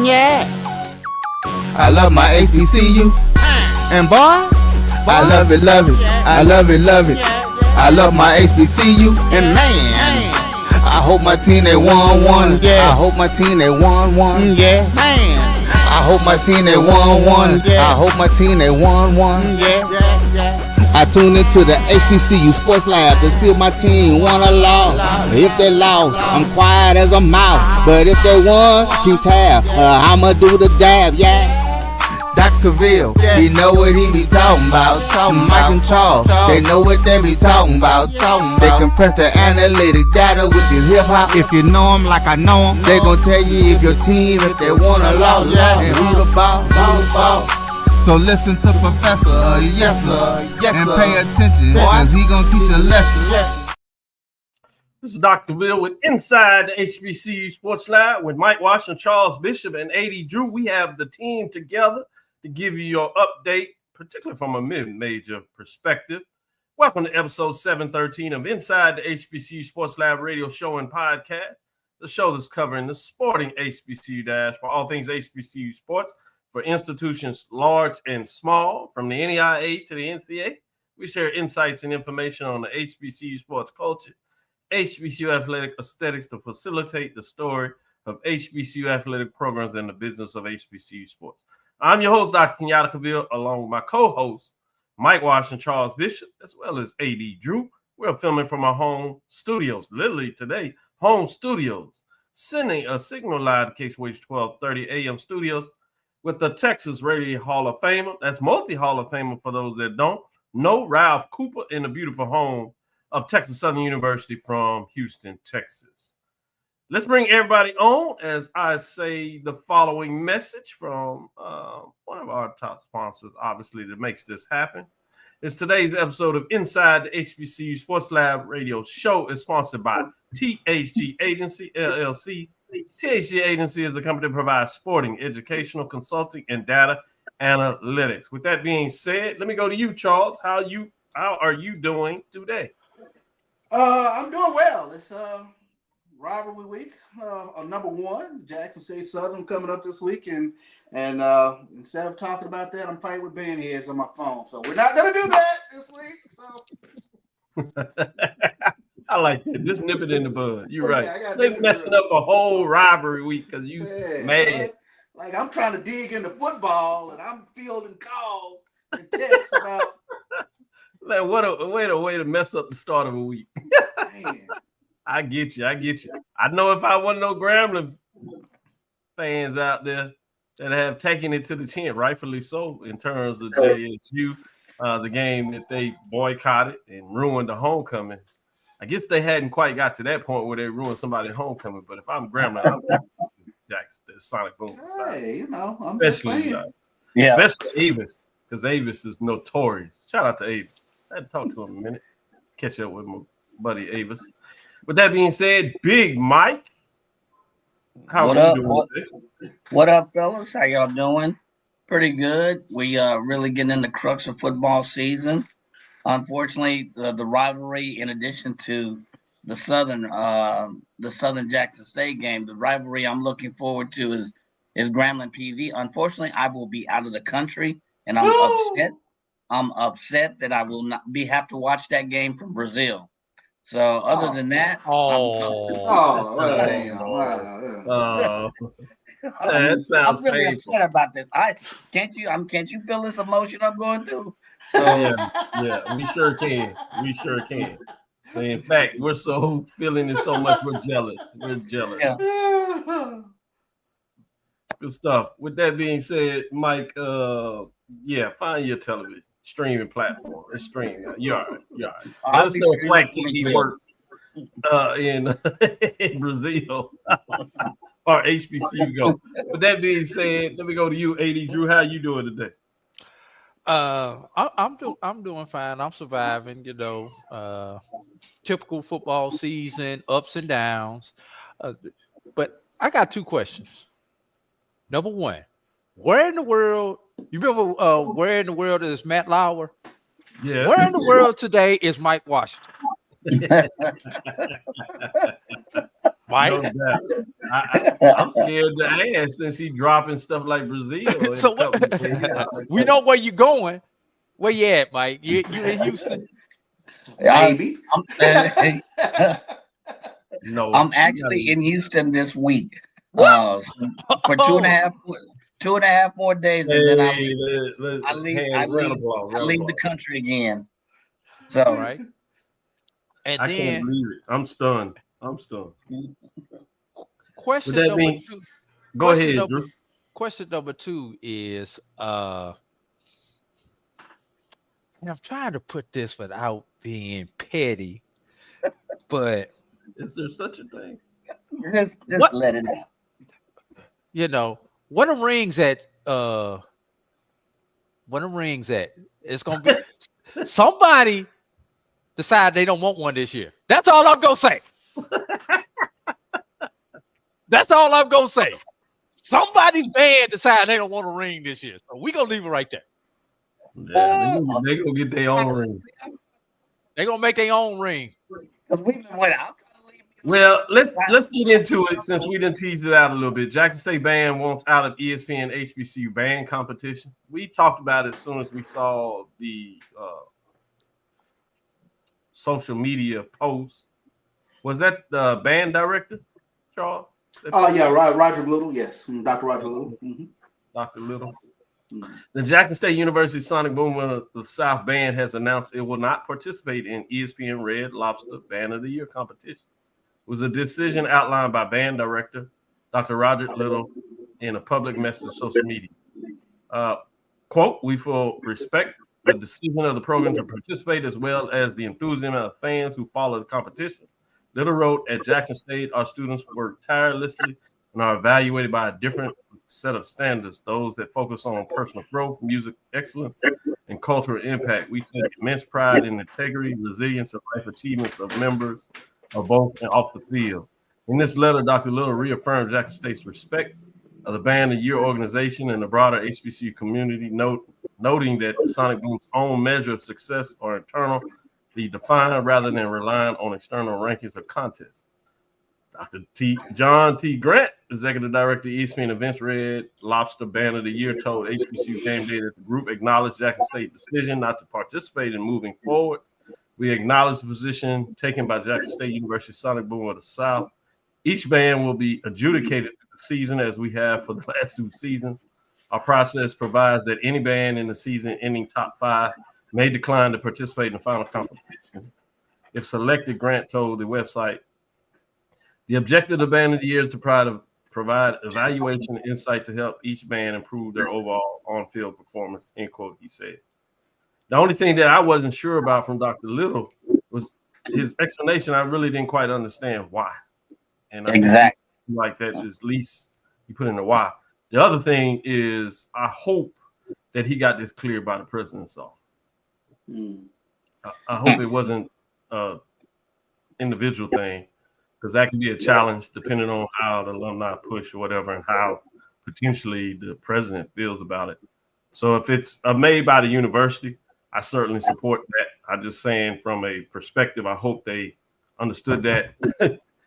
yeah. I love my HBCU. And boy, I love it, love it. I love it, love it. I love my HBCU. And man, I hope my team they won. Yeah. I hope my team they won. Yeah. Man, I hope my team they won. I hope my team they won. Yeah. I tune into the HBCU Sports Lab to see if my team won or lost. If they lost, I'm quiet as a mouse. But if they won, keep tab. I'ma do the dab, yeah. Dr. Cavil, he know what he be talking about. Mike and Charles, they know what they be talking about. They compress the analytic data with this hip hop. If you know them like I know them, they gon' tell you if your team, if they won or lost, and who the ball. So listen to Professor, yes sir, and pay attention, cause he gonna teach a lesson. This is Dr. Cavil with Inside the HBCU Sports Lab with Mike Washington, Charles Bishop, and AD Drew. We have the team together to give you your update, particularly from a mid-major perspective. Welcome to episode 713 of Inside the HBCU Sports Lab radio show and podcast, the show that's covering the sporting HBCU dash for all things HBCU sports for institutions large and small, from the NEIA to the NCAA. We share insights and information on the HBCU sports culture, HBCU athletic aesthetics to facilitate the story of HBCU athletic programs and the business of HBCU sports. I'm your host, Dr. Kenyatta Cavil, along with my co-host, Mike Washington, Charles Bishop, as well as AD Drew. We're filming from our home studios, literally today, home studios, sending a signal live to KSWH 1230 AM studios with the Texas Radio Hall of Famer. That's multi-Hall of Famer for those that don't know, Ralph Cooper, in the beautiful home of Texas Southern University from Houston, Texas. Let's bring everybody on as I say the following message from one of our top sponsors, obviously, that makes this happen. It's today's episode of Inside the HBCU Sports Lab radio show is sponsored by THG Agency, LLC. THG Agency is the company that provides sporting, educational, consulting, and data analytics. With that being said, let me go to you, Charles. How are you doing today? I'm doing well. It's rivalry week. Number one, Jackson State Southern coming up this week, and instead of talking about that, I'm fighting with band heads on my phone. So we're not gonna do that this week. So I like that. Just nip it in the bud. You're right. They're messing up a whole rivalry week because you mad. Like I'm trying to dig into football and I'm fielding calls and texts about. Man, what a way to mess up the start of a week. Man. I get you. I know if I wasn't no Grambling fans out there that have taken it to the chin, rightfully so, in terms of JSU, the game that they boycotted and ruined the homecoming. I guess they hadn't quite got to that point where they ruined somebody's homecoming. But if I'm Grambling, I'm Jackson, the Sonic Boom. Hey, I'm especially, just saying. Especially Avis, because Avis is notorious. Shout out to Avis. I had to talk to him a minute. Catch up with my buddy Avis. With that being said, Big Mike, how are you doing today? What up, fellas? How y'all doing? Pretty good. We really getting in the crux of football season. Unfortunately, the rivalry, in addition to the Southern Jackson State game, the rivalry I'm looking forward to is Grambling PV. Unfortunately, I will be out of the country, and I'm upset. I'm upset that I will not have to watch that game from Brazil. So other than that, I'm really upset about this. Can't you feel this emotion I'm going through? So, yeah, we sure can. In fact, we're so feeling it so much. We're jealous. Yeah. Good stuff. With that being said, Mike, find your television streaming platform. It's streaming. You're all right. Let us know if Swag TV works in Brazil or HBCU go. With that being said, let me go to you, AD Drew. How you doing today? I'm doing fine. I'm surviving. Typical football season, ups and downs. But I got two questions. Number one, where in the world? You remember where in the world is Matt Lauer? Yeah. Where in the world today is Mike Washington? Mike, I'm scared to ask since he dropping stuff like Brazil. So we know where you're going. Where you at, Mike? You in Houston? Maybe. No, I'm actually in Houston this week. For 2.5 more days, and then I leave the country again. So right. And I then can't believe it. I'm stunned. Question Would that number mean- two. Go ahead, Drew. Question number 2 is and I'm trying to put this without being petty, but Is there such a thing? just What? let it out. What them rings at it's gonna be somebody decide they don't want one this year. That's all I'm gonna say. That's all I'm gonna say. Somebody's band decide they don't want a ring this year. So we gonna leave it right there. Yeah, they gonna get their own ring. They're gonna make their own ring. Well, let's get into it since we done teased it out a little bit. Jackson State band wants out of ESPN HBCU band competition. We talked about it as soon as we saw the social media post. Was that the band director, Charles? Yeah, Roger Little. Yes, Dr. Roger Little. Mm-hmm. Dr. Little. Mm-hmm. The Jackson State University Sonic Boom of the South Band has announced it will not participate in ESPN Red Lobster Band of the Year competition. It was a decision outlined by band director Dr. Roger Little in a public message on social media. Quote, "We will respect the decision of the program to participate as well as the enthusiasm of fans who follow the competition." Little wrote, "At Jackson State, our students work tirelessly and are evaluated by a different set of standards, those that focus on personal growth, music excellence, and cultural impact. We take immense pride in the integrity, resilience, and life achievements of members of both and off the field." In this letter, Dr. Little reaffirmed Jackson State's respect of the Band of the Year organization and the broader HBCU community, noting that Sonic Boom's own measure of success are internally defined rather than relying on external rankings or contests. Dr. John T. Grant, Executive Director, ESPN Events Red Lobster Band of the Year, told HBCU Game Day that the group acknowledged Jackson State's decision not to participate in moving forward. "We acknowledge the position taken by Jackson State University Sonic Boom of the South. Each band will be adjudicated through the season as we have for the last 2 seasons. Our process provides that any band in the season ending top 5 may decline to participate in the final competition if selected," Grant told the website. "The objective of the Band of the Year is to provide evaluation and insight to help each band improve their overall on-field performance," end quote, he said. The only thing that I wasn't sure about from Dr. Little was his explanation. I really didn't quite understand why. And Exactly. Like that is at least you put in the why. The other thing is I hope that he got this cleared by the president's office. I hope it wasn't an individual thing, because that can be a challenge depending on how the alumni push or whatever and how potentially the president feels about it. So if it's made by the university, I certainly support that. I'm just saying from a perspective, I hope they understood that.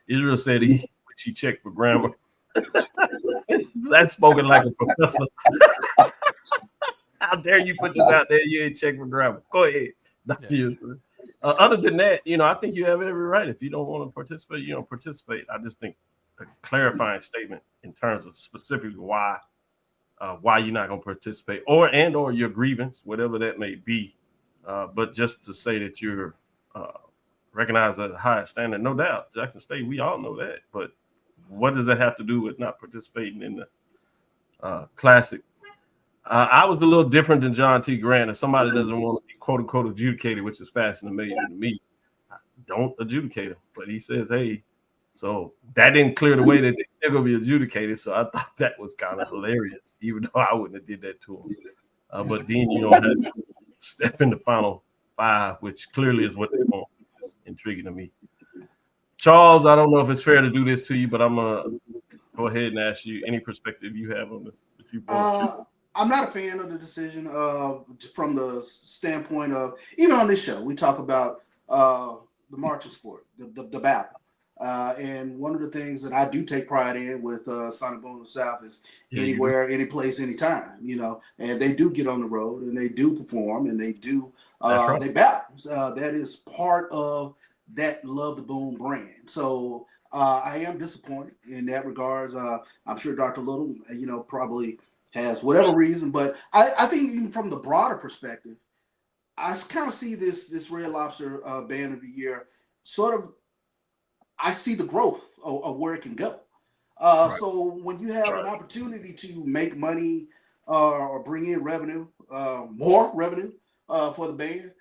Israel said she checked for grammar. That's spoken like a professor. How dare you put this out there? You ain't checked for grammar. Go ahead. Other than that, I think you have every right. If you don't want to participate, you don't participate. I just think a clarifying statement in terms of specifically why you're not going to participate or your grievance, whatever that may be. But just to say that you're recognized as a higher standard, no doubt. Jackson State, we all know that. But what does that have to do with not participating in the Classic? I was a little different than John T. Grant. If somebody doesn't want to be quote unquote adjudicated, which is fascinating to me, don't adjudicate them. But he says, hey, so that didn't clear the way that they're still gonna be adjudicated. So I thought that was kind of hilarious, even though I wouldn't have did that to him. But then had to step in the final 5, which clearly is what they want. It's intriguing to me. Charles, I don't know if it's fair to do this to you, but I'm gonna go ahead and ask you any perspective you have on this. I'm not a fan of the decision from the standpoint of, even on this show, we talk about the marching sport, the battle. And one of the things that I do take pride in with Sonic Boom South is Yeah, anywhere, any place, anytime. And they do get on the road and they do perform and they do right. they battle. That is part of that Love the Boom brand. So I am disappointed in that regards. I'm sure Dr. Little, probably has whatever reason, but I think even from the broader perspective, I kind of see this Red Lobster Band of the Year sort of. I see the growth of where it can go. Right. So when you have an opportunity to make money or bring in revenue, more revenue for the band,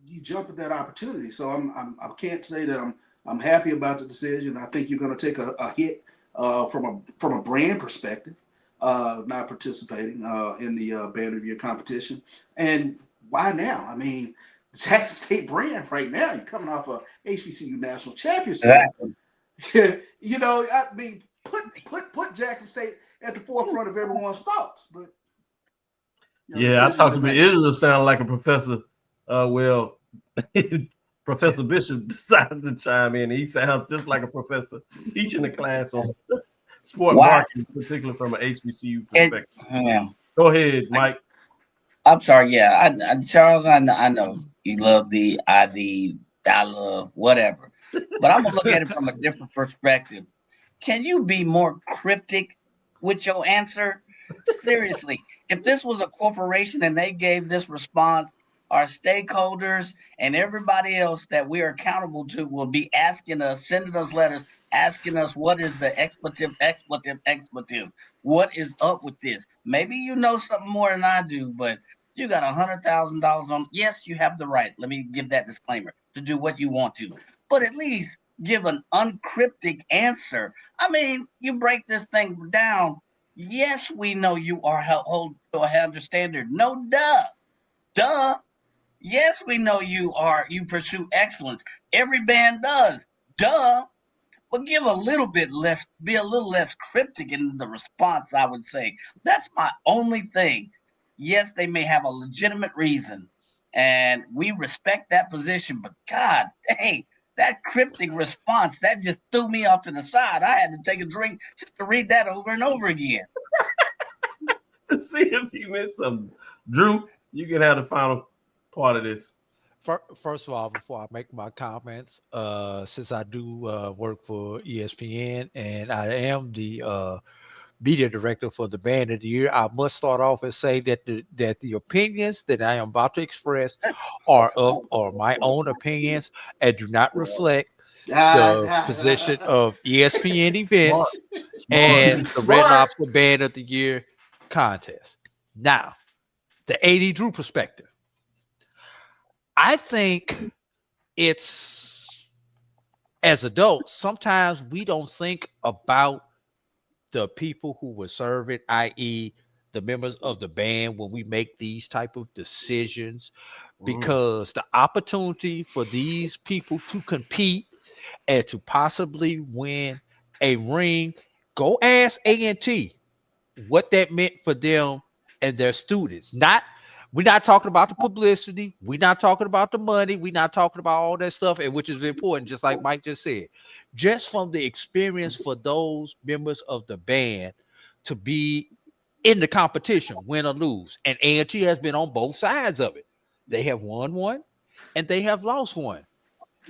you jump at that opportunity. So I can't say that I'm happy about the decision. I think you're going to take a hit from a brand perspective, not participating in the Band of the Year competition. And why now? I mean, the Jackson State brand right now, you're coming off a HBCU national championship. Exactly. I mean, put Jackson State at the forefront of everyone's thoughts. But Yeah, I talked to me. It just sounded like a professor. Well, Professor Bishop decided to chime in. He sounds just like a professor teaching the class on sport marketing, particularly from an HBCU perspective. Go ahead, Mike. I'm sorry. Yeah, Charles, I know you love I love whatever, but I'm gonna look at it from a different perspective. Can you be more cryptic with your answer? Seriously, if this was a corporation and they gave this response, our stakeholders and everybody else that we are accountable to will be asking us, sending us letters, asking us what is the expletive. What is up with this? Maybe you know something more than I do, but you got $100,000 on. Yes, you have the right. Let me give that disclaimer to do what you want to, but at least give an uncryptic answer. I mean, you break this thing down. Yes, we know you are held to a higher standard. No, duh. Yes, we know you pursue excellence. Every band does. Duh. But give a little bit less, be a little less cryptic in the response, I would say. That's my only thing. Yes, they may have a legitimate reason, and we respect that position, but God dang, that cryptic response, that just threw me off to the side. I had to take a drink just to read that over and over again. To see if you missed something. Drew, you can have the final part of this. First of all, before I make my comments, since I do work for ESPN and I am the media director for the Band of the Year, I must start off and say that the opinions that I am about to express are my own opinions and do not reflect the position of ESPN events and the Red Lobster Band of the Year contest. Now, the AD Drew perspective. I think it's as adults, sometimes we don't think about the people who will serve it, i.e., the members of the band, when we make these type of decisions, because the opportunity for these people to compete and to possibly win a ring, go ask A&T what that meant for them and their students. We're not talking about the publicity. We're not talking about the money. We're not talking about all that stuff, and which is important, just like Mike just said. Just from the experience for those members of the band to be in the competition, win or lose. And A&T has been on both sides of it. They have won one and they have lost one.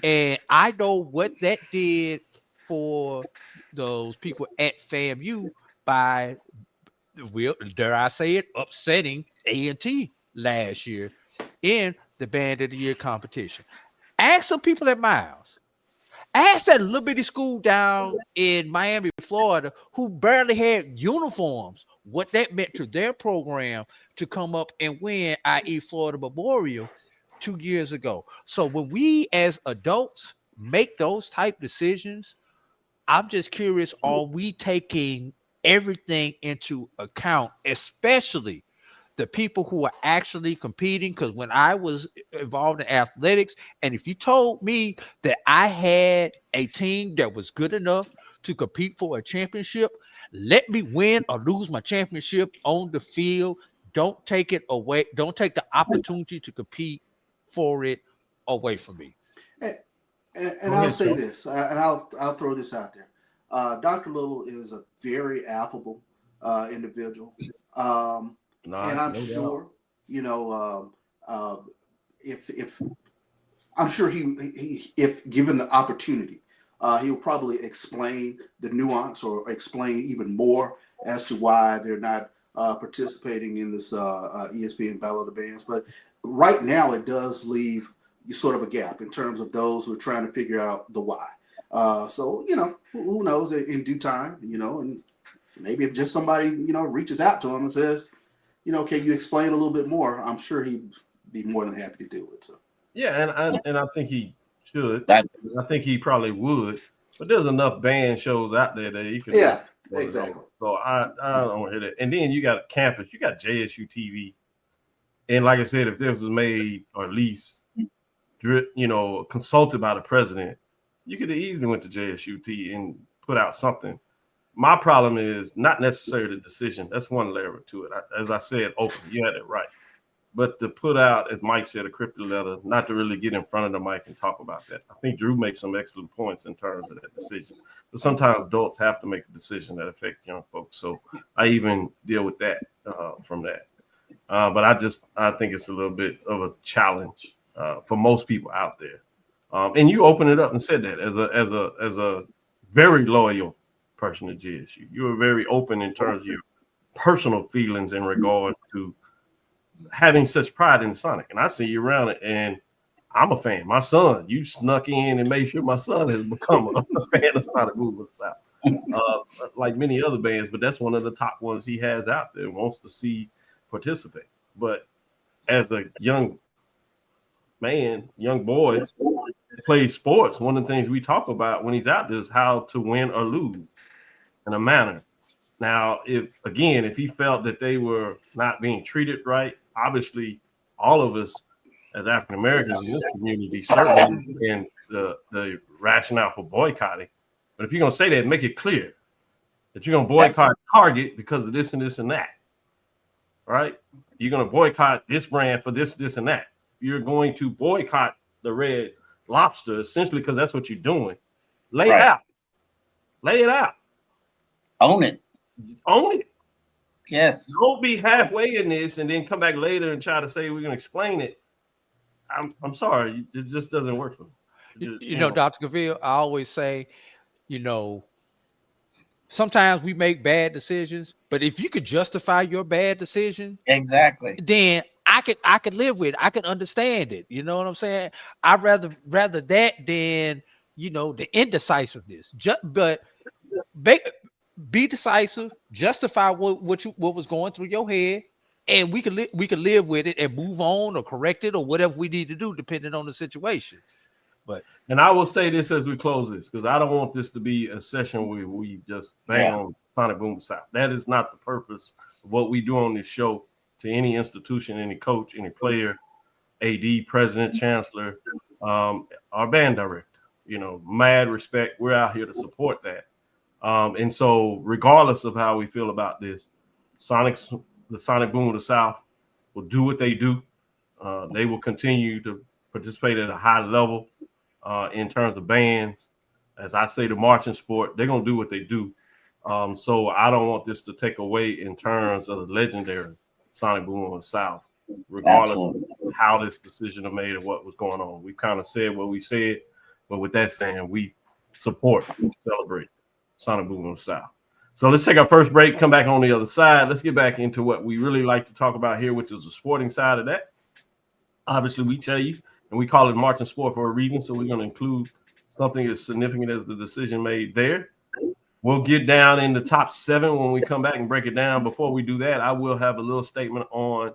And I know what that did for those people at FAMU by, dare I say it, upsetting A&T last year in the Band of the Year competition. Ask some people at Miles. Ask that little bitty school down in Miami, Florida, who barely had uniforms, what that meant to their program to come up and win, i.e., Florida Memorial 2 years ago. So when we as adults make those type decisions, I'm just curious, are we taking everything into account, especially the people who are actually competing? Because when I was involved in athletics, and if you told me that I had a team that was good enough to compete for a championship, let me win or lose my championship on the field. Don't take it away. Don't take the opportunity to compete for it away from me. And I'll say this, and I'll throw this out there. Dr. Little is a very affable individual, and I'm sure, if I'm sure he if given the opportunity, he'll probably explain the nuance or explain even more as to why they're not participating in this ESPN Battle of the Bands. But right now, it does leave sort of a gap in terms of those who are trying to figure out the why. So, who knows in due time, and maybe if just somebody, reaches out to him and says, can you explain a little bit more? I'm sure he'd be more than happy to do it. So. Yeah, and I think he should. I think he probably would. But there's enough band shows out there that he could. Yeah, exactly. So I don't want to hear that. And then you got a campus, you got JSU TV. And like I said, if this was made or at least, consulted by the president, you could have easily went to JSUT and put out something. My problem is not necessarily the decision. That's one layer to it. As I said, you had it right. But to put out, as Mike said, a cryptic letter, not to really get in front of the mic and talk about that. I think Drew makes some excellent points in terms of that decision. But sometimes adults have to make a decision that affects young folks. So I even deal with that from that. But I think it's a little bit of a challenge for most people out there. And you opened it up and said that as a very loyal person to GSU. You were very open in terms of your personal feelings in regard to having such pride in Sonic. And I see you around it, and I'm a fan. My son, you snuck in and made sure my son has become a fan of Sonic Boom of the South. Like many other bands, but that's one of the top ones he has out there and wants to see participate. But as a young boy that plays sports, one of the things we talk about when he's out there is how to win or lose in a manner. Now, if he felt that they were not being treated right, obviously all of us as African Americans in this community certainly in the rationale for boycotting. But if you're going to say that, make it clear that you're going to boycott Target because of this and this and that, right? You're going to boycott this brand for this, this, and that. You're going to boycott the Red Lobster essentially because that's what you're doing. Lay it out. Lay it out. Own it. Own it. Yes. Don't be halfway in this and then come back later and try to say we're going to explain it. I'm sorry. It just doesn't work for me. Dr. Cavil, I always say, sometimes we make bad decisions, but if you could justify your bad decision, exactly, then I could live with it. I could understand it. You know what I'm saying? I'd rather that than the indecisiveness. But be decisive, justify what was going through your head, and we could live with it and move on or correct it or whatever we need to do depending on the situation. And I will say this as we close this, because I don't want this to be a session where we just bang on Sonic Boom South. That is not the purpose of what we do on this show to any institution, any coach, any player, AD, president, chancellor, our band director. Mad respect. We're out here to support that. And so regardless of how we feel about this, the Sonic Boom of the South will do what they do. They will continue to participate at a high level in terms of bands. As I say, the marching sport, they're going to do what they do. So I don't want this to take away in terms of the legendary Sonic Boom of the South, regardless of how this decision was made and what was going on. We kind of said what we said, but with that saying, we support, celebrate Sonic Boom of the South. So let's take our first break, come back on the other side. Let's get back into what we really like to talk about here, which is the sporting side of that. Obviously, we tell you, and we call it marching sport for a reason, so we're going to include something as significant as the decision made there. We'll get down in the top 7 when we come back and break it down. Before we do that, I will have a little statement on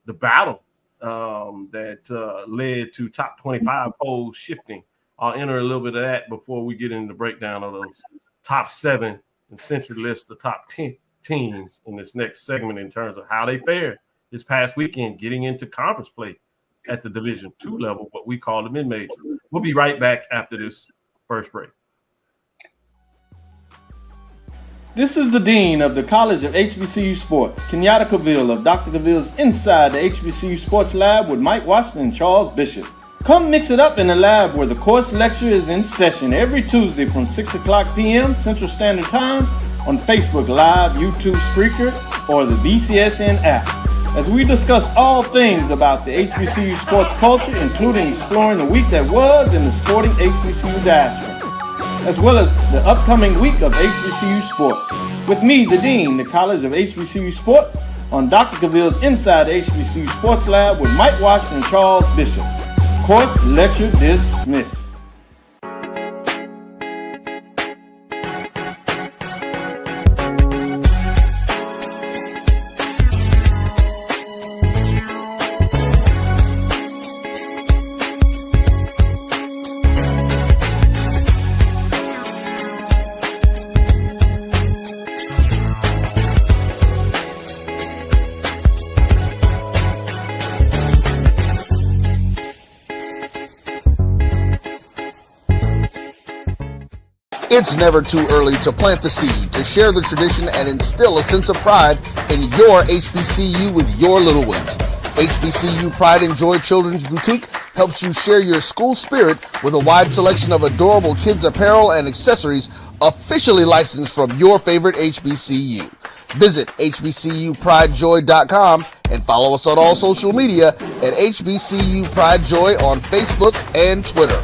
the battle that led to top 25 polls shifting. I'll enter a little bit of that before we get into the breakdown of those top 7 and essentially list the top 10 teams in this next segment in terms of how they fared this past weekend, getting into conference play at the Division II level, what we call the mid-major. We'll be right back after this first break. This is the Dean of the College of HBCU Sports, Cavil of Dr. Cavil's Inside the HBCU Sports Lab with Mike Washington and Charles Bishop. Come mix it up in the lab where the course lecture is in session every Tuesday from 6 o'clock p.m. Central Standard Time on Facebook Live, YouTube Spreaker, or the BCSN app, as we discuss all things about the HBCU sports culture, including exploring the week that was in the sporting HBCU diaspora, as well as the upcoming week of HBCU sports. With me, the Dean, the College of HBCU Sports, on Dr. Cavill's Inside HBCU Sports Lab with Mike Washington and Charles Bishop. Course lecture dismissed. It's never too early to plant the seed, to share the tradition, and instill a sense of pride in your HBCU with your little ones. HBCU Pride and Joy Children's Boutique helps you share your school spirit with a wide selection of adorable kids apparel and accessories officially licensed from your favorite HBCU. Visit hbcupridejoy.com and follow us on all social media at HBCU Pride Joy on Facebook and Twitter.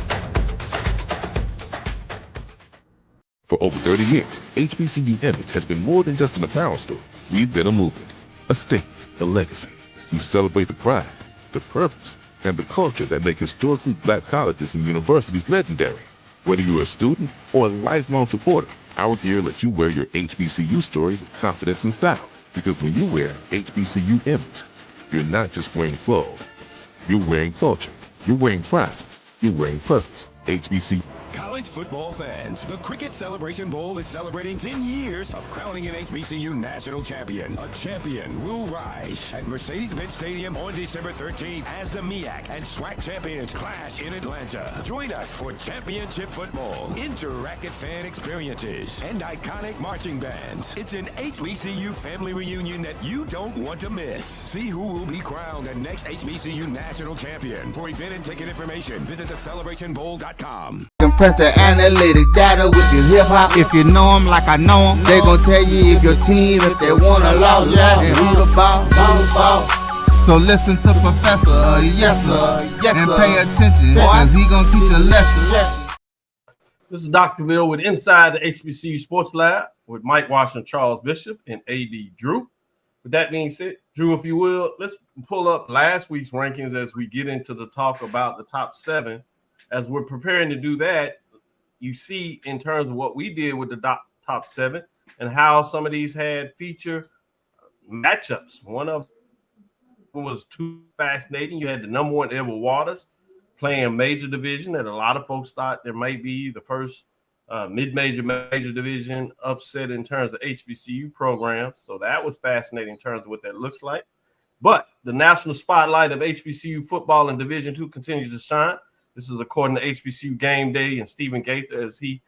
For over 30 years, HBCU Image has been more than just an apparel store. We've been a movement, a state, a legacy. We celebrate the pride, the purpose, and the culture that make historically black colleges and universities legendary. Whether you're a student or a lifelong supporter, our gear lets you wear your HBCU story with confidence and style. Because when you wear HBCU Image, you're not just wearing clothes. You're wearing culture. You're wearing pride. You're wearing purpose. HBCU. College football fans, the Cricket Celebration Bowl is celebrating 10 years of crowning an HBCU national champion. A champion will rise at Mercedes-Benz Stadium on December 13th as the MEAC and SWAC champions clash in Atlanta. Join us for championship football, interactive fan experiences, and iconic marching bands. It's an HBCU family reunion that you don't want to miss. See who will be crowned the next HBCU national champion. For event and ticket information, visit thecelebrationbowl.com. Press the analytic data with your hip hop. If you know them like I know them, they gon' tell you if your team, if they wanna law, and who the ball. So listen to Professor, yes sir, and pay attention, cause he gon' teach a lesson. This is Dr. Cavil with Inside the HBCU Sports Lab with Mike Washington, Charles Bishop, and AD Drew. With that being said, Drew, if you will, let's pull up last week's rankings as we get into the talk about the top 7. As we're preparing to do that, you see in terms of what we did with the top 7 and how some of these had feature matchups. One of them was too fascinating. You had the number 1 Edward Waters playing a major division that a lot of folks thought there might be the first mid-major, major division upset in terms of HBCU programs. So that was fascinating in terms of what that looks like. But the national spotlight of HBCU football in Division II continues to shine. This is according to HBCU Game Day and Stephen Gaither as he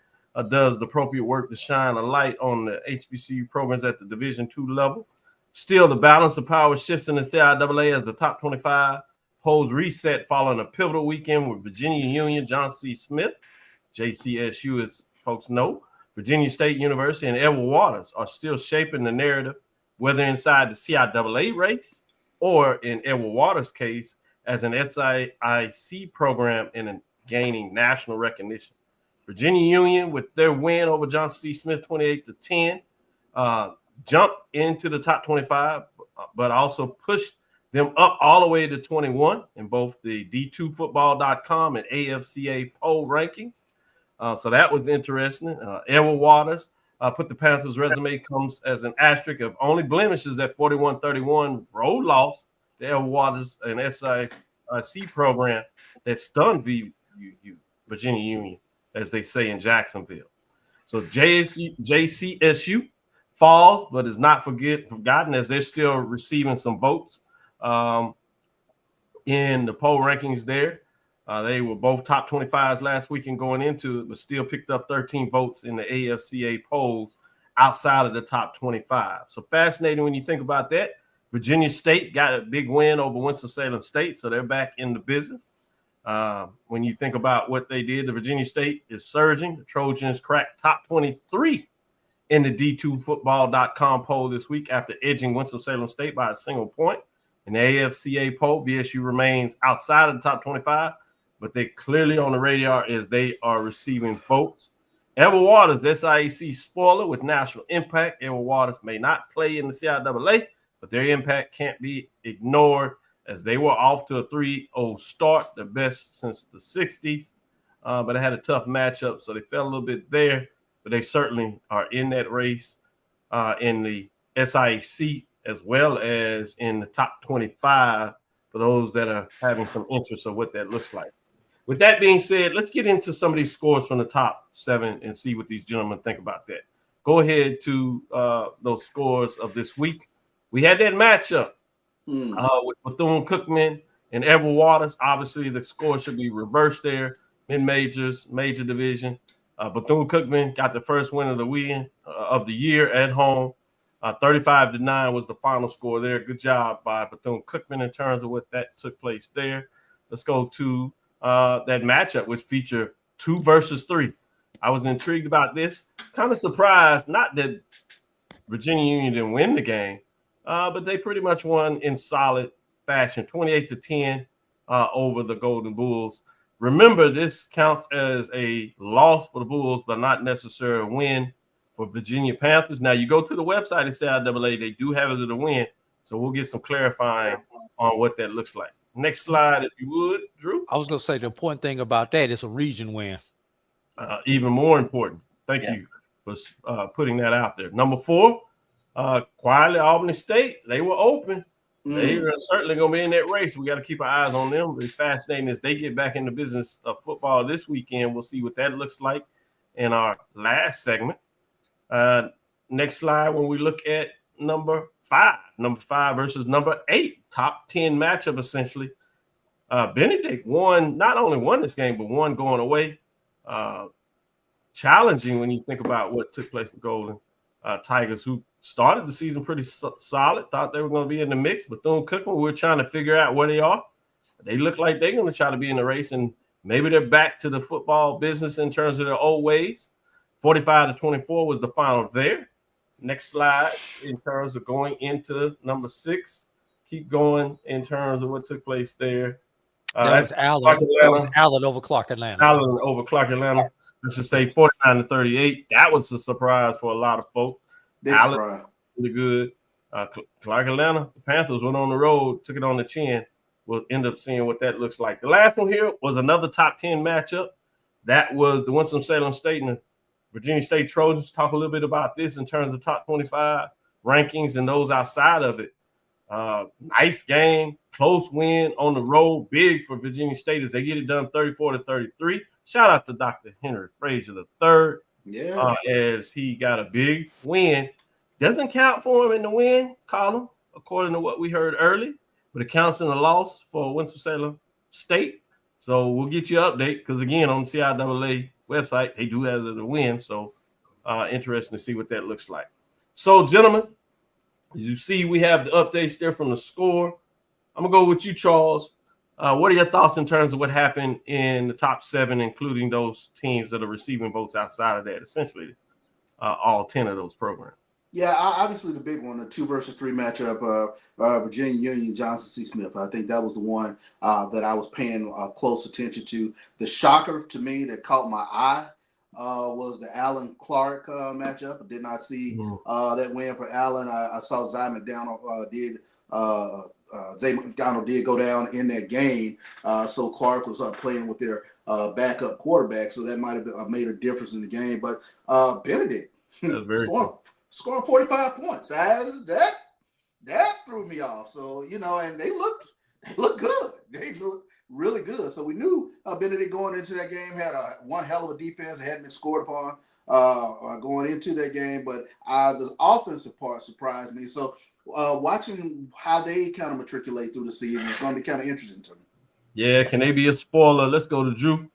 does the appropriate work to shine a light on the HBCU programs at the Division II level. Still, the balance of power shifts in the CIAA as the top 25 polls reset following a pivotal weekend with Virginia Union, John C. Smith, JCSU as folks know, Virginia State University, and Edward Waters are still shaping the narrative, whether inside the CIAA race or in Edward Waters' case, as an SIC program and gaining national recognition. Virginia Union, with their win over John C. Smith 28-10, jumped into the top 25, but also pushed them up all the way to 21 in both the D2football.com and AFCA poll rankings. So that was interesting. Edward Waters put the Panthers' resume comes as an asterisk of only blemishes that 41-31 road loss. The Edward Waters and SIC program that stunned Virginia Union, as they say in Jacksonville. So JCSU falls, but is not forgotten as they're still receiving some votes in the poll rankings there. They were both top 25s last weekend going into it, but still picked up 13 votes in the AFCA polls outside of the top 25. So fascinating when you think about that. Virginia State got a big win over Winston-Salem State, so they're back in the business. When you think about what they did, the Virginia State is surging. The Trojans cracked top 23 in the D2Football.com poll this week after edging Winston-Salem State by a single point. In the AFCA poll, VSU remains outside of the top 25, but they clearly on the radar as they are receiving votes. Edward Waters, SIAC spoiler with national impact. Edward Waters may not play in the CIAA, but their impact can't be ignored as they were off to a 3-0 start, the best since the 60s. But they had a tough matchup, so they fell a little bit there. But they certainly are in that race in the SIAC as well as in the top 25 for those that are having some interest of what that looks like. With that being said, let's get into some of these scores from the top 7 and see what these gentlemen think about that. Go ahead to those scores of this week. We had that matchup with Bethune-Cookman and Edward Waters. Obviously, the score should be reversed there. Mid-majors, major division. Bethune-Cookman got the first win of the year at home. 35-9 was the final score there. Good job by Bethune-Cookman in terms of what that took place there. Let's go to that matchup, which featured 2 versus 3. I was intrigued about this. Kind of surprised, not that Virginia Union didn't win the game, but they pretty much won in solid fashion, 28-10 over the Golden Bulls. Remember, this counts as a loss for the Bulls, but not necessarily a win for Virginia Panthers. Now, you go to the website at CIAA, they do have it as a win, so we'll get some clarifying on what that looks like. Next slide, if you would, Drew. I was going to say the important thing about that is a region win. Even more important. Thank you for putting that out there. Number 4, quietly Albany State. They were open. They are certainly going to be in that race. We got to keep our eyes on them. It's fascinating as they get back in the business of football this weekend. We'll see what that looks like in our last segment. Next slide, when we look at number 5 versus number 8, top 10 matchup essentially. Benedict not only won this game, but won going away. Challenging when you think about what took place with Golden Tigers, who started the season pretty solid, thought they were going to be in the mix. Bethune-Cookman, we're trying to figure out where they are. They look like they're going to try to be in the race, and maybe they're back to the football business in terms of their old ways. 45-24 was the final there. Next slide, in terms of going into number 6. Keep going in terms of what took place there. That was Allen over Clark Atlanta. Allen over Clark Atlanta. Let's just say 49-38. That was a surprise for a lot of folks. Allen really good. Clark Atlanta, the Panthers went on the road, took it on the chin. We'll end up seeing what that looks like. The last one here was another top 10 matchup. That was the Winston-Salem State and the Virginia State Trojans. Talk a little bit about this in terms of top 25 rankings and those outside of it. Nice game, close win on the road, big for Virginia State as they get it done 34-33. Shout out to Dr. Henry Frazier III, as he got a big win. Doesn't count for him in the win column, according to what we heard early, but it counts in the loss for Winston-Salem State. So we'll get you an update because, again, on the CIAA website, they do have the win. So interesting to see what that looks like. So, gentlemen, as you see, we have the updates there from the score. I'm going to go with you, Charles. What are your thoughts in terms of what happened in the top 7, including those teams that are receiving votes outside of that, essentially all 10 of those programs? Yeah, obviously the big one, the 2 versus 3 matchup, Virginia Union, Johnson C. Smith. I think that was the one that I was paying close attention to. The shocker to me that caught my eye was the Allen Clark matchup. I did not see that win for Allen. I saw Zay McDonald did go down in that game. So Clark was playing with their backup quarterback, so that might have made a difference in the game. But Benedict scoring 45 points. That threw me off. So, and they looked good. They looked really good. So we knew Benedict going into that game had one hell of a defense that hadn't been scored upon going into that game. But the offensive part surprised me. So watching how they kind of matriculate through the season is going to be kind of interesting to me. Yeah, can they be a spoiler? Let's go to Drew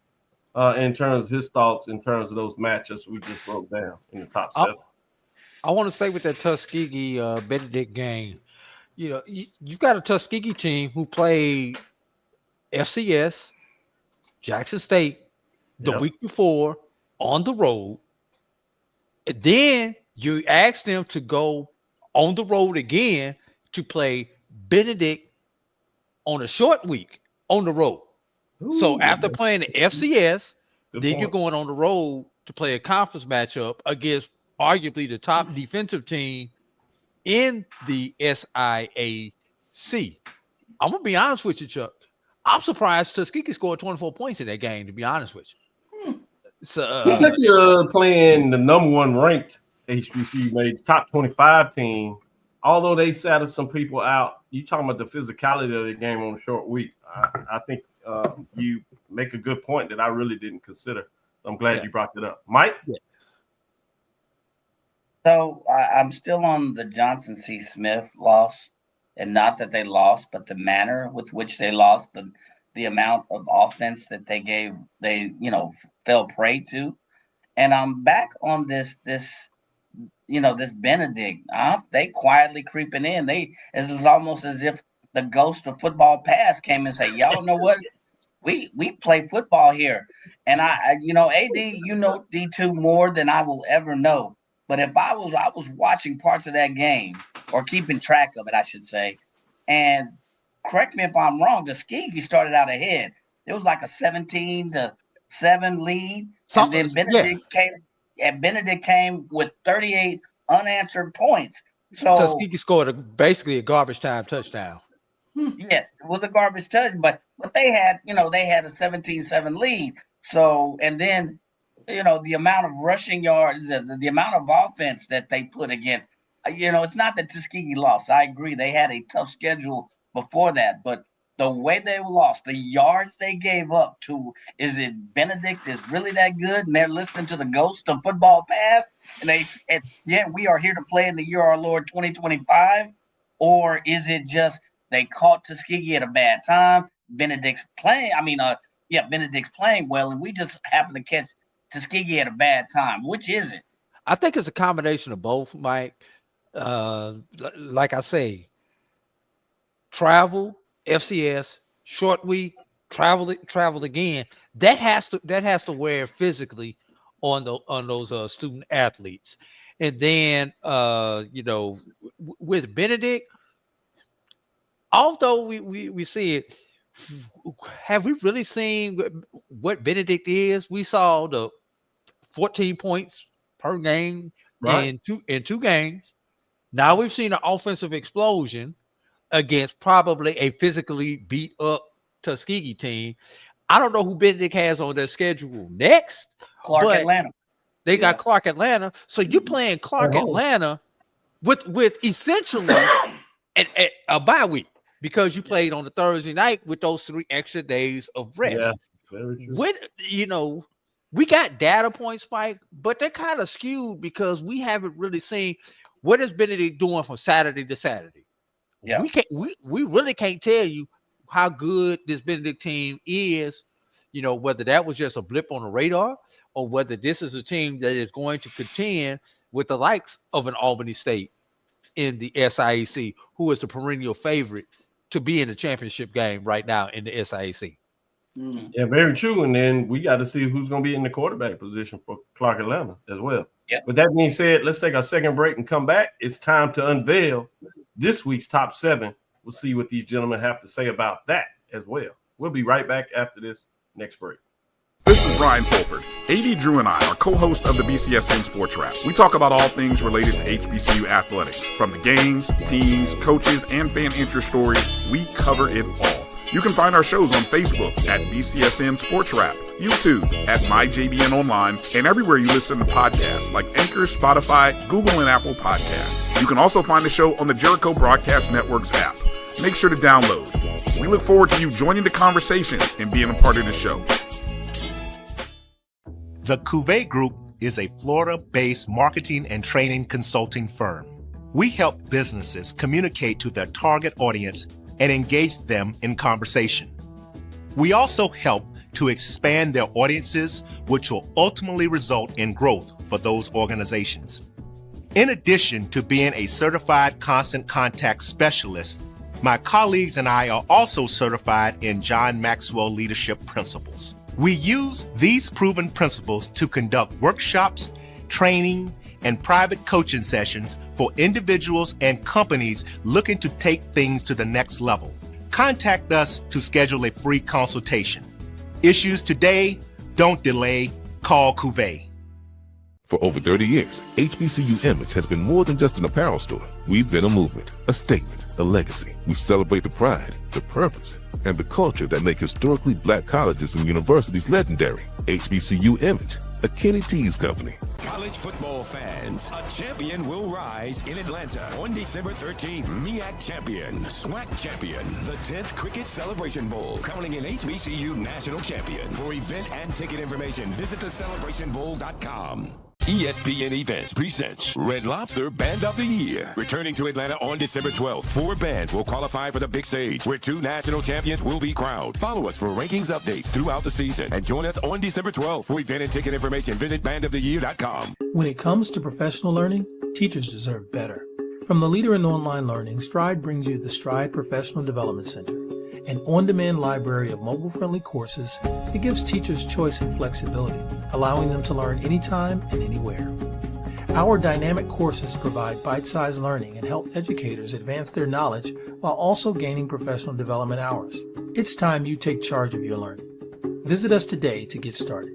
in terms of his thoughts in terms of those matchups we just broke down in the top 7. I want to stay with that Tuskegee Benedict game. You've got a Tuskegee team who played FCS, Jackson State the Yep. week before on the road. And then you ask them to go on the road again to play Benedict on a short week on the road. So Ooh, after playing the FCS, good then you're point. going on the road to play a conference matchup against arguably the top defensive team in the SIAC. I'm gonna be honest with you, Chuck. I'm surprised Tuskegee scored 24 points in that game. To be honest with you, so Particularly playing the number one ranked HBCU made top 25 team. Although they sat some people out, you talking about the physicality of the game on a short week. I think you make a good point that I really didn't consider. I'm glad you brought that up, Mike. Yeah. So I'm still on the Johnson C. Smith loss, and not that they lost, but the manner with which they lost, the amount of offense that they fell prey to, and I'm back on this Benedict. They quietly creeping in. This is almost as if the ghost of football past came and say, "Y'all know what? We play football here." And AD, D2 more than I will ever know. But if I was watching parts of that game, or keeping track of it, I should say, and correct me if I'm wrong, Tuskegee started out ahead. It was like a 17-7 lead, and then Benedict came with 38 unanswered points. So Tuskegee scored basically a garbage time touchdown. Yes, it was a garbage touch, but they had a 17-7 lead. So, and then the amount of rushing yards, the amount of offense that they put against, it's not that Tuskegee lost. I agree, they had a tough schedule before that, but the way they lost, the yards they gave up to, is it Benedict is really that good, and they're listening to the ghost of football past, and we are here to play in the year of our Lord 2025, or is it just they caught Tuskegee at a bad time? Benedict's playing well, and we just happen to catch Tuskegee at a bad time. Which is it? I think it's a combination of both, Mike. Like I say, travel, FCS, short week, travel again. That has to wear physically on those student athletes. And then with Benedict, although we see it, have we really seen what Benedict is? We saw the 14 points per game in two games. Now we've seen an offensive explosion against probably a physically beat up Tuskegee team. I don't know who Benedict has on their schedule next. Atlanta. They got Clark Atlanta. So you're playing Clark Atlanta with essentially a bye week, because you played on the Thursday night with those 3 extra days of rest. Yeah, very true. We got data points, Spike, but they're kind of skewed because we haven't really seen what is Benedict doing from Saturday to Saturday. Yeah, we really can't tell you how good this Benedict team is. Whether that was just a blip on the radar, or whether this is a team that is going to contend with the likes of an Albany State in the SIAC, who is the perennial favorite to be in the championship game right now in the SIAC. Yeah, very true. And then we got to see who's going to be in the quarterback position for Clark Atlanta as well. Yep. With that being said, let's take our second break and come back. It's time to unveil this week's top 7. We'll see what these gentlemen have to say about that as well. We'll be right back after this next break. This is Brian Fulford. AD Drew and I are co-hosts of the BCSN Sports Wrap. We talk about all things related to HBCU athletics. From the games, teams, coaches, and fan interest stories, we cover it all. You can find our shows on Facebook at BCSN Sports Wrap, YouTube at MyJBN Online, and everywhere you listen to podcasts like Anchor, Spotify, Google, and Apple Podcasts. You can also find the show on the Jericho Broadcast Network's app. Make sure to download. We look forward to you joining the conversation and being a part of the show. The Cavil Group is a Florida-based marketing and training consulting firm. We help businesses communicate to their target audience and engage them in conversation. We also help to expand their audiences, which will ultimately result in growth for those organizations. In addition to being a certified constant contact specialist, my colleagues and I are also certified in John Maxwell Leadership Principles. We use these proven principles to conduct workshops, training, and private coaching sessions for individuals and companies looking to take things to the next level. Contact us to schedule a free consultation. Issues today, don't delay, call Cavil. For over 30 years, HBCU Image has been more than just an apparel store. We've been a movement, a statement, a legacy. We celebrate the pride, the purpose, and the culture that make historically black colleges and universities legendary. HBCU Image, a Kenny T's company. College football fans, a champion will rise in Atlanta on December 13th. MEAC champion, SWAC champion, the 10th Cricket Celebration Bowl, crowning an HBCU national champion. For event and ticket information, visit thecelebrationbowl.com. ESPN Events presents Red Lobster Band of the Year. Returning to Atlanta on December 12th, 4 bands will qualify for the big stage, where 2 national champions will be crowned. Follow us for rankings updates throughout the season, and join us on December 12th. For event and ticket information, visit bandoftheyear.com. When it comes to professional learning, teachers deserve better. From the leader in online learning, Stride brings you the Stride Professional Development Center, an on-demand library of mobile-friendly courses that gives teachers choice and flexibility, allowing them to learn anytime and anywhere. Our dynamic courses provide bite-sized learning and help educators advance their knowledge while also gaining professional development hours. It's time you take charge of your learning. Visit us today to get started.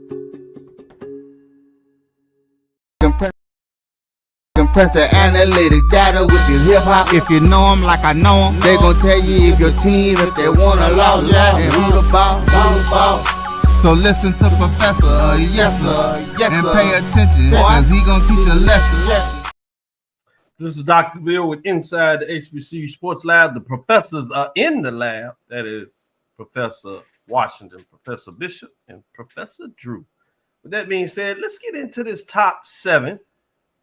Compress the analytic data with your hip hop. If you know them like I know them, they gon' tell you if your team, if they wanna lose, and who the ball. So listen to Professor, yes sir, and pay attention, cause he gon' teach a lesson. This is Dr. Cavil with Inside the HBCU Sports Lab. The professors are in the lab. That is Professor Washington, Professor Bishop, and Professor Drew. With that being said, let's get into this top 7.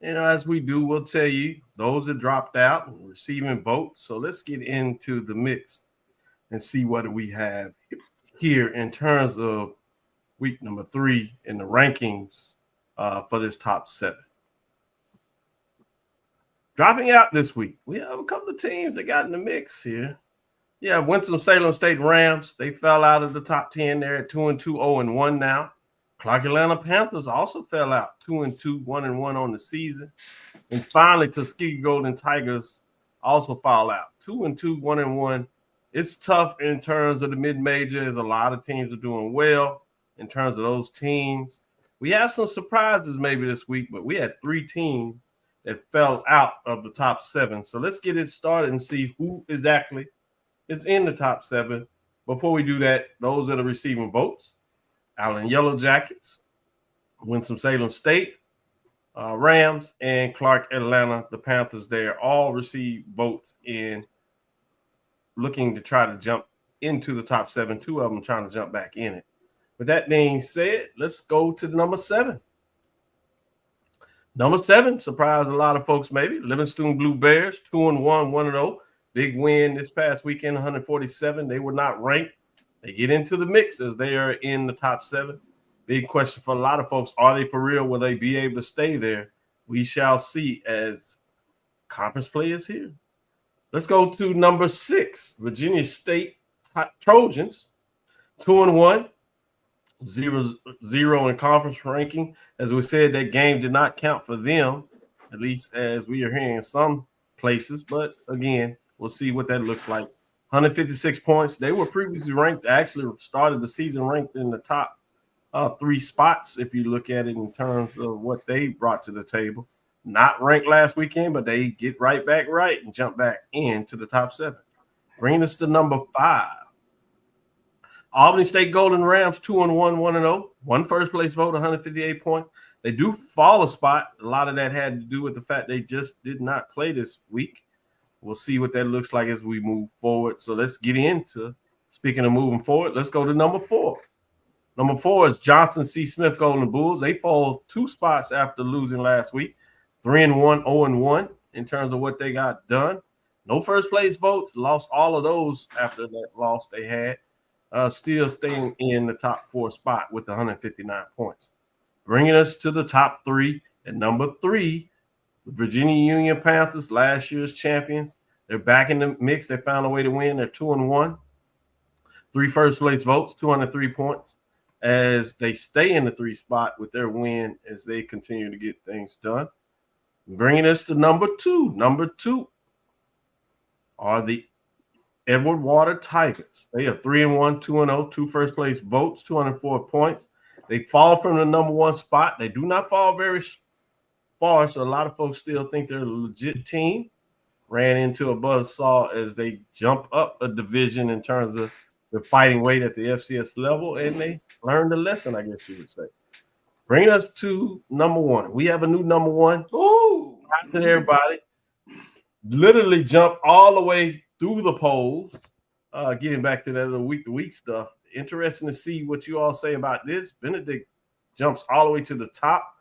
You know, as we do, we'll tell you those that dropped out and receiving votes. So let's get into the mix and see what we have here in terms of week number 3 in the rankings for this top 7. Dropping out this week, we have a couple of teams that got in the mix here. Yeah, Winston-Salem State Rams, they fell out of the top 10 there at 2-2, 0-1 now. Clark Atlanta Panthers also fell out, 2-2, 1-1 on the season. And finally, Tuskegee Golden Tigers also fall out, 2-2, 1-1. It's tough in terms of the mid-majors. A lot of teams are doing well in terms of those teams. We have some surprises maybe this week, but we had 3 teams that fell out of the top 7. So let's get it started and see who exactly is in the top 7. Before we do that, those that are receiving votes: Allen Yellow Jackets, Winston-Salem State, Rams, and Clark Atlanta, the Panthers there, all received votes in looking to try to jump into the top 7. 2 of them trying to jump back in it. With that being said, let's go to number 7. Number 7 surprised a lot of folks maybe. Livingston Blue Bears, 2-1, 1-0. Big win this past weekend, 147. They were not ranked. They get into the mix as they are in the top 7. Big question for a lot of folks. Are they for real? Will they be able to stay there? We shall see as conference play is here. Let's go to number 6, Virginia State Trojans, 2-1, 0-0 in conference ranking. As we said, that game did not count for them, at least as we are hearing in some places. But again, we'll see what that looks like. 156 points. They were previously ranked, actually started the season ranked in the top 3 spots, if you look at it in terms of what they brought to the table. Not ranked last weekend, but they get right back right and jump back into the top 7. Bringing us to number 5. Albany State Golden Rams, 2-1, 1-0. One first place vote, 158 points. They do fall a spot. A lot of that had to do with the fact they just did not play this week. We'll see what that looks like as we move forward. So let's get into, speaking of moving forward, let's go to number 4. Number 4 is Johnson C. Smith Golden Bulls. They fall 2 spots after losing last week, 3-1, 0-1 in terms of what they got done. No first place votes, lost all of those after that loss they had. Still staying in the top 4 spot with 159 points. Bringing us to the top 3. At number 3, the Virginia Union Panthers, last year's champions. They're back in the mix. They found a way to win. They're 2-1. 3 first place votes, 203 points. as they stay in the 3 spot with their win as they continue to get things done. Bringing us to number 2. Number 2 are the Edward Water Tigers. They are 3-1, 2-0, 2 first place votes, 204 points. They fall from the number 1 spot. They do not fall very far, so a lot of folks still think they're a legit team. Ran into a buzzsaw as they jump up a division in terms of the fighting weight at the FCS level, and they learned a lesson, I guess you would say. Bringing us to number 1. We have a new number 1. Ooh. To everybody. Literally jumped all the way through the polls. Getting back to that little week-to-week stuff. Interesting to see what you all say about this. Benedict jumps all the way to the top.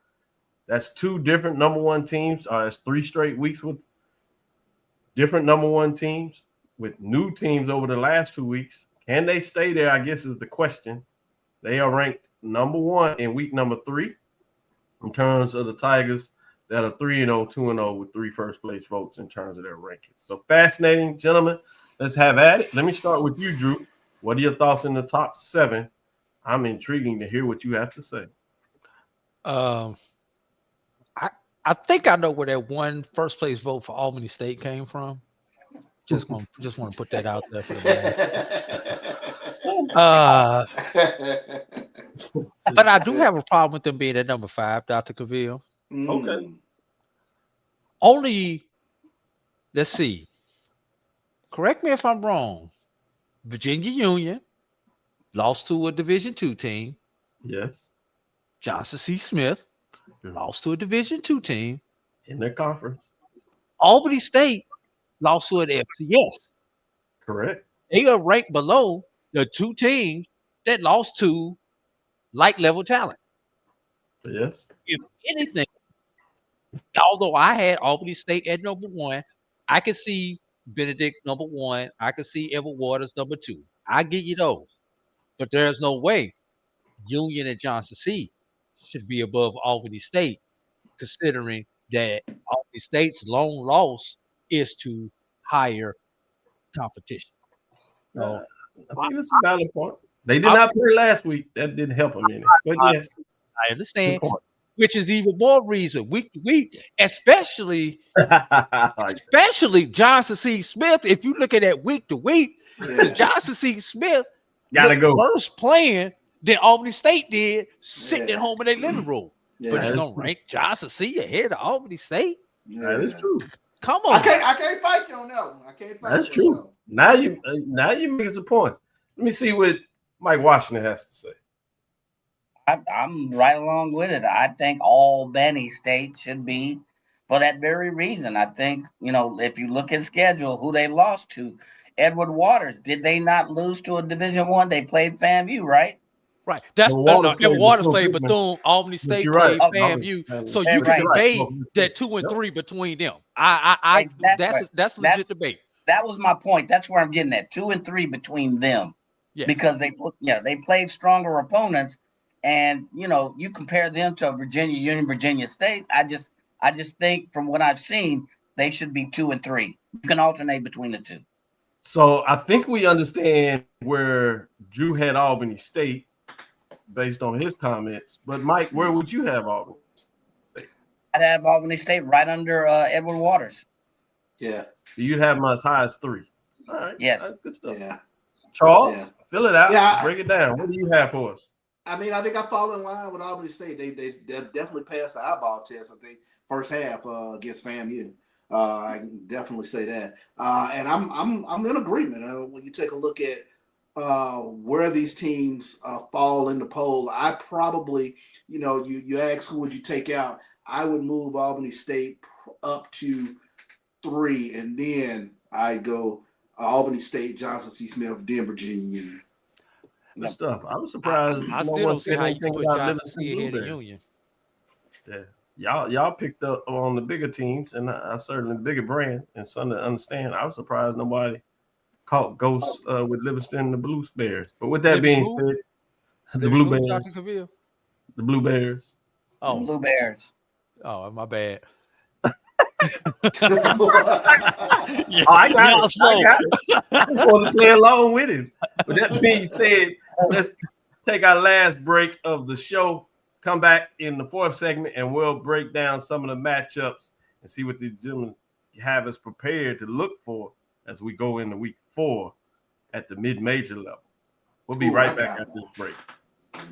That's 2 different number 1 teams. That's 3 straight weeks with different number 1 teams, with new teams over the last 2 weeks. Can they stay there, I guess, is the question. They are ranked number 1 in week number 3 in terms of the Tigers that are 3-0, 2-0 with 3 first place votes in terms of their rankings. So fascinating, gentlemen. Let's have at it. Let me start with you, Drew. What are your thoughts in the top 7? I'm intriguing to hear what you have to say. I think I know where that 1 first place vote for Albany State came from. Just want to put that out there for the but I do have a problem with them being at number 5, Dr. Cavil. Okay. Only, let's see. Correct me if I'm wrong. Virginia Union lost to a Division II team. Yes. Johnson C. Smith lost to a Division II team in their conference. Albany State lost to an FCS. Correct. They are ranked below the 2 teams that lost to like level talent. Yes. If anything, although I had Albany State at number 1, I could see Benedict number 1. I could see Edward Waters number 2. I give you those. But there's no way Union and Johnson C should be above Albany State, considering that Albany State's lone loss is to higher competition. So, I think that's a valid point. They did not play last week. That didn't help them any. But yes, I understand. Which is even more reason week to week, especially Johnson C. Smith. If you look at that week to week, Johnson C. Smith gotta go worse playing than Albany State did sitting at home in their living room. Yeah. But you don't rank Johnson C. ahead of Albany State? That is true. Come on, I can't fight you on that one. I can't fight. That's true. Now you making some points. Let me see what Mike Washington has to say. I'm right along with it. I think Albany State should be for that very reason. I think, if you look at schedule, who they lost to, Edward Waters. Did they not lose to a Division I? They played FAMU, right? Right. That's Edward Waters played Bethune. Albany State played FAMU. So you can debate that 2 and 3 between them. That's legit debate. That was my point. That's where I'm getting at. 2 and 3 between them. Yeah. Because they played stronger opponents. And you compare them to Virginia Union, Virginia State. I just think from what I've seen, they should be 2 and 3. You can alternate between the 2. So I think we understand where Drew had Albany State based on his comments. But Mike, where would you have Albany State? I'd have Albany State right under Edward Waters. Yeah. You'd have them as high as 3. All right. Yes. That's good stuff. Yeah. Charles, fill it out. Yeah. Break it down. What do you have for us? I mean, I think I fall in line with Albany State. They definitely passed the eyeball test, I think, first half against FAMU. I can definitely say that. And I'm in agreement. When you take a look at where these teams fall in the poll, I probably, you ask who would you take out, I would move Albany State up to 3, and then I go Albany State, Johnson C. Smith, then Virginia Union. Good stuff. I was surprised. I still don't see how you put Johnson C. ahead of Union. Yeah, y'all picked up on the bigger teams, and I certainly the bigger brand and something to understand. I was surprised nobody caught ghosts with Livingston and the Blue Bears. But with that being said, the Blue Bears. The Blue Bears. Oh, Blue Bears. Oh, my bad. Yeah, I got it. I just want to play along with him. But that being said, let's take our last break of the show. Come back in the fourth segment, and we'll break down some of the matchups and see what the gentlemen have us prepared to look for as we go into week 4 at the mid-major level. We'll be right back after this break.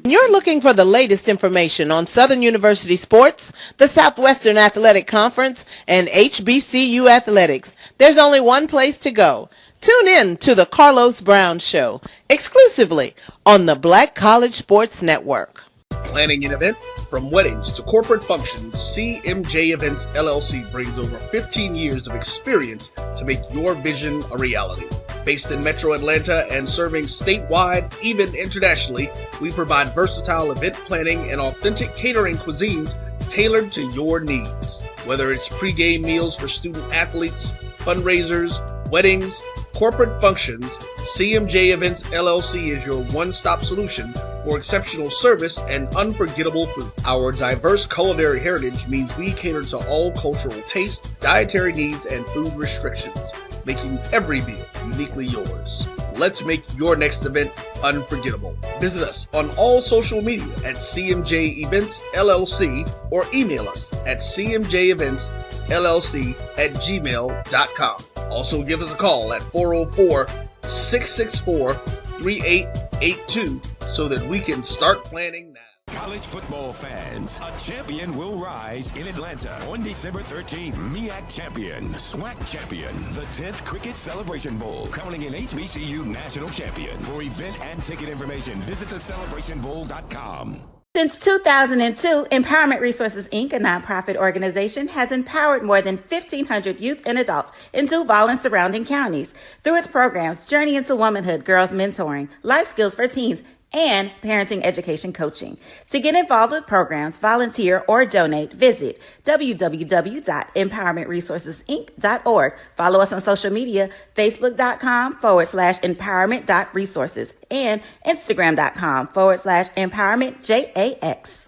You're looking for the latest information on Southern University sports, the Southwestern Athletic Conference, and HBCU athletics. There's only one place to go. Tune in to the Carlos Brown Show, exclusively on the Black College Sports Network. Planning an event? From weddings to corporate functions, CMJ Events LLC brings over 15 years of experience to make your vision a reality. Based in Metro Atlanta and serving statewide, even internationally, we provide versatile event planning and authentic catering cuisines tailored to your needs. Whether it's pre-game meals for student athletes, fundraisers, weddings, corporate functions, CMJ Events LLC is your one-stop solution for exceptional service and unforgettable food. Our diverse culinary heritage means we cater to all cultural taste, dietary needs, and food restrictions, making every meal uniquely yours. Let's make your next event unforgettable. Visit us on all social media at CMJ Events LLC or email us at cmjeventsllc@gmail.com. Also give us a call at 404-664-3882 so that we can start planning now. College football fans, a champion will rise in Atlanta on December 13th. MEAC champion, SWAC champion, the 10th Cricket Celebration Bowl, crowning an HBCU national champion. For event and ticket information, visit thecelebrationbowl.com. Since 2002, Empowerment Resources, Inc., a nonprofit organization, has empowered more than 1,500 youth and adults in Duval and surrounding counties. Through its programs, Journey into Womanhood, Girls Mentoring, Life Skills for Teens, and parenting education coaching. To get involved with programs, volunteer, or donate, visit www.empowermentresourcesinc.org. Follow us on social media, facebook.com/empowerment.resources and instagram.com/empowermentJAX.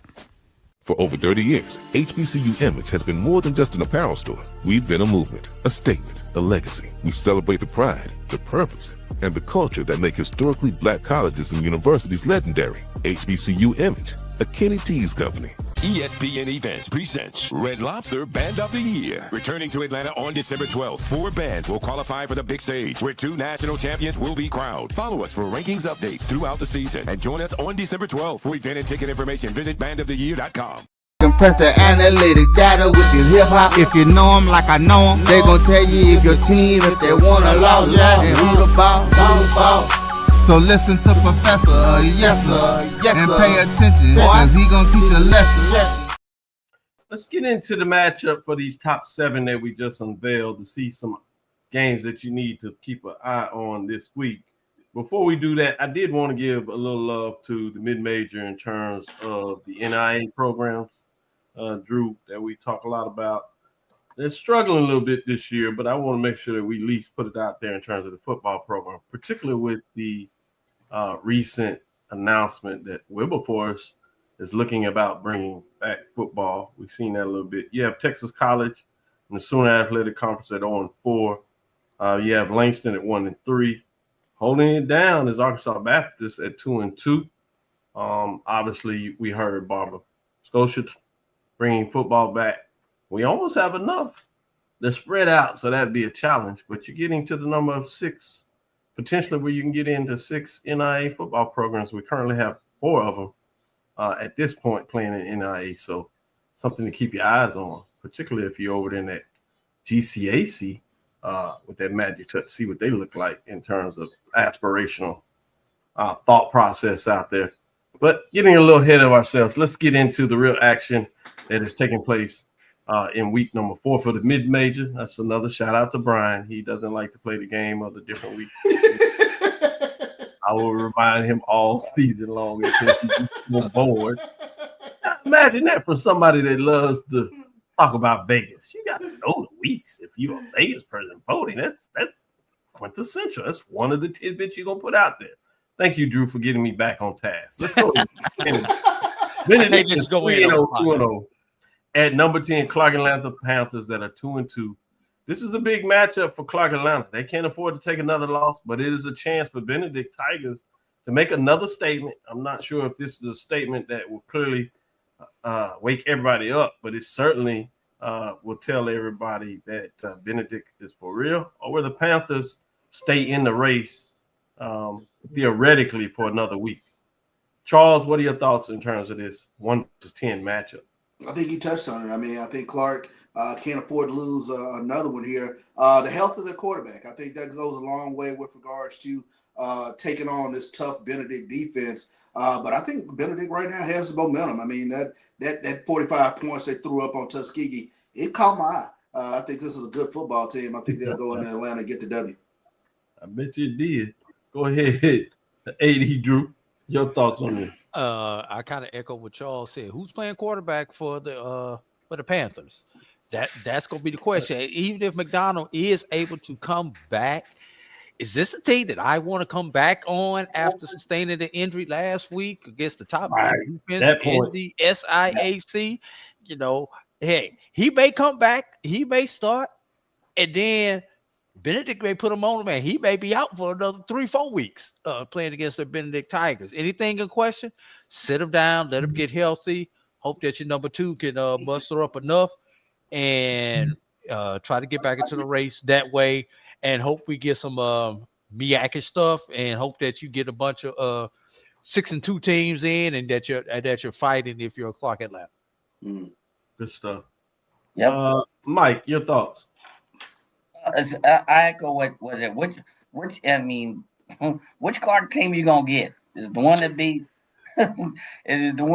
For over 30 years, HBCU Image has been more than just an apparel store. We've been a movement, a statement, a legacy. We celebrate the pride, the purpose, and the culture that make historically black colleges and universities legendary. HBCU Image, a Kenny T's company. ESPN Events presents Red Lobster Band of the Year. Returning to Atlanta on December 12th, 4 bands will qualify for the big stage, where 2 national champions will be crowned. Follow us for rankings updates throughout the season, and join us on December 12th. For event and ticket information, visit bandoftheyear.com. Compress the analytic data with your hip hop. If you know them like I know them, they gon' tell you if your team, if they wanna lose, and who the ball. So listen to Professor, yes sir, and pay attention, cause he gon' teach a lesson. Let's get into the matchup for these top 7 that we just unveiled to see some games that you need to keep an eye on this week. Before we do that, I did want to give a little love to the mid-major in terms of the NIA programs, Drew, that we talk a lot about. They're struggling a little bit this year, but I want to make sure that we at least put it out there in terms of the football program, particularly with the recent announcement that Wilberforce is looking about bringing back football. We've seen that a little bit. You have Texas College and the Sooner Athletic Conference at 0-4. You have Langston at 1-3. Holding it down is Arkansas Baptist at 2-2. Obviously, we heard Barbara Scotia bringing football back. We almost have enough. They're spread out, so that'd be a challenge. But you're getting to the number of 6, potentially where you can get into 6 NIA football programs. We currently have 4 of them at this point playing in NIA. So something to keep your eyes on, particularly if you're over in that GCAC with that magic touch, see what they look like in terms of aspirational thought process out there. But getting a little ahead of ourselves, let's get into the real action that is taking place in week number 4 for the mid-major. That's another shout out to Brian. He doesn't like to play the game of the different weeks. I will remind him all season long until he's bored. Imagine that for somebody that loves to talk about Vegas. You got to know the weeks if you're a Vegas person voting. That's quintessential. That's one of the tidbits you're going to put out there. Thank you, Drew, for getting me back on task. Let's go. Benedict is 3-0-2-0 at number 10, Clark Atlanta Panthers that are 2-2. This is a big matchup for Clark Atlanta. They can't afford to take another loss, but it is a chance for Benedict Tigers to make another statement. I'm not sure if this is a statement that will clearly wake everybody up, but it certainly will tell everybody that Benedict is for real, or will the Panthers stay in the race theoretically for another week. Charles, what are your thoughts in terms of this 1-10 matchup? I think you touched on it. I mean, I think Clark can't afford to lose another one here. The health of their quarterback, I think that goes a long way with regards to taking on this tough Benedict defense. But I think Benedict right now has the momentum. I mean, that 45 points they threw up on Tuskegee, it caught my eye. I think this is a good football team. I think they'll go into Atlanta and get the W. I bet you it did. Go ahead, AD Drew. Your thoughts on this? I kind of echo what Charles said. Who's playing quarterback for the Panthers? That's gonna be the question. Even if McDonald is able to come back, is this a team that I want to come back on after sustaining the injury last week against the top defense in the SIAC? You know, hey, he may come back, he may start, and then Benedict may put him on, man. He may be out for another 3-4 weeks playing against the Benedict Tigers. Anything in question, sit him down, let him get healthy. Hope that your number 2 can muster up enough and try to get back into the race that way. And hope we get some Miyake stuff, and hope that you get a bunch of 6-2 teams in, and that you're fighting if you're a Clark Atlanta. Good stuff. Yep. Mike, your thoughts? I echo what it. Which I mean, which Clark team you gonna get? Is it the one that beat? Is it the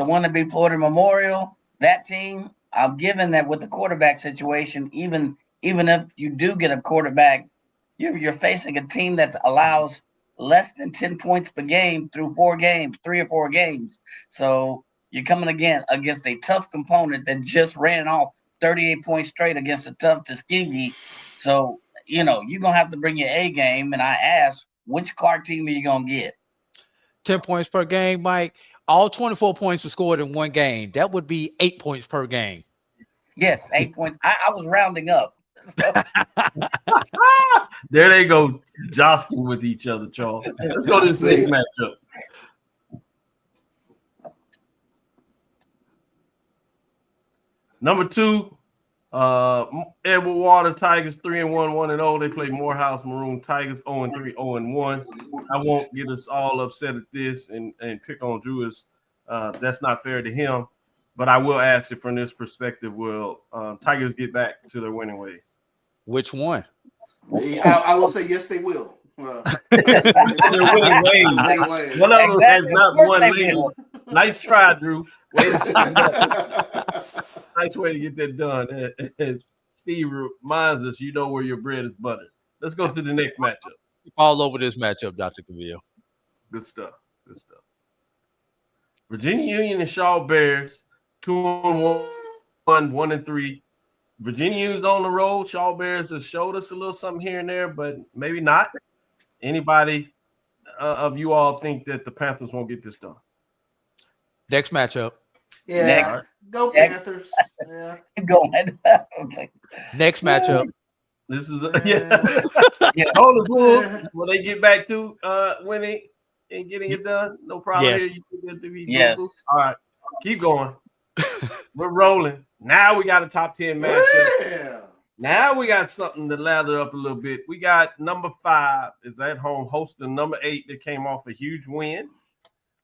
one that beat Florida Memorial? That team. I'm given that with the quarterback situation, even if you do get a quarterback, you're facing a team that allows less than 10 points per game through 3 or 4 games. So you're coming again against a tough component that just ran off 38 points straight against a tough Tuskegee. So, you're going to have to bring your A game. And I asked, which Clark team are you going to get? 10 points per game, Mike. All 24 points were scored in one game. That would be 8 points per game. Yes, 8 points. I was rounding up. There they go, jostling with each other, Charles. Let's go to this next matchup. Number 2, Edward Water Tigers 3-1, 1-0. They play Morehouse Maroon Tigers 0-3, 0-1. I won't get us all upset at this and pick on Drew. That's not fair to him. But I will ask it from this perspective: will Tigers get back to their winning ways? Which one? I will say yes, they will. Their winning ways. One of them has not won lately. Nice try, Drew. Way to nice way to get that done. As Steve reminds us, you know where your bread is buttered. Let's go to the next matchup. All over this matchup, Dr. Cavil. Good stuff. Good stuff. Virginia Union and Shaw Bears, 2-1, 1-3. Virginia Union's on the road. Shaw Bears has showed us a little something here and there, but maybe not. Anybody of you all think that the Panthers won't get this done? Next matchup. Yeah. Next. Go Panthers. Yeah. Go ahead. Okay. Next matchup. This is Hold the Bulls. Will they get back to winning and getting it done? No problem. Yes. Here. Yes. All right. Keep going. We're rolling. Now we got a top 10 matchup. Yeah. Now we got something to lather up a little bit. We got number 5 is at home hosting number 8 that came off a huge win.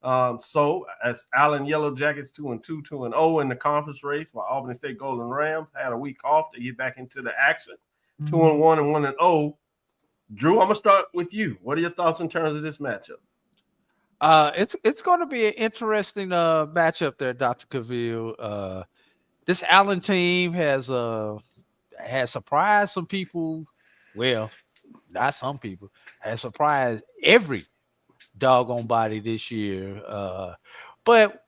So as Allen Yellow Jackets 2-2, 2-0 in the conference race, while Albany State Golden Rams had a week off to get back into the action. 2-1 and 1-0. Drew, I'm gonna start with you. What are your thoughts in terms of this matchup? It's going to be an interesting matchup there, Dr. Cavil. This Allen team has surprised some people. Well, not some people. Has surprised every doggone body this year. But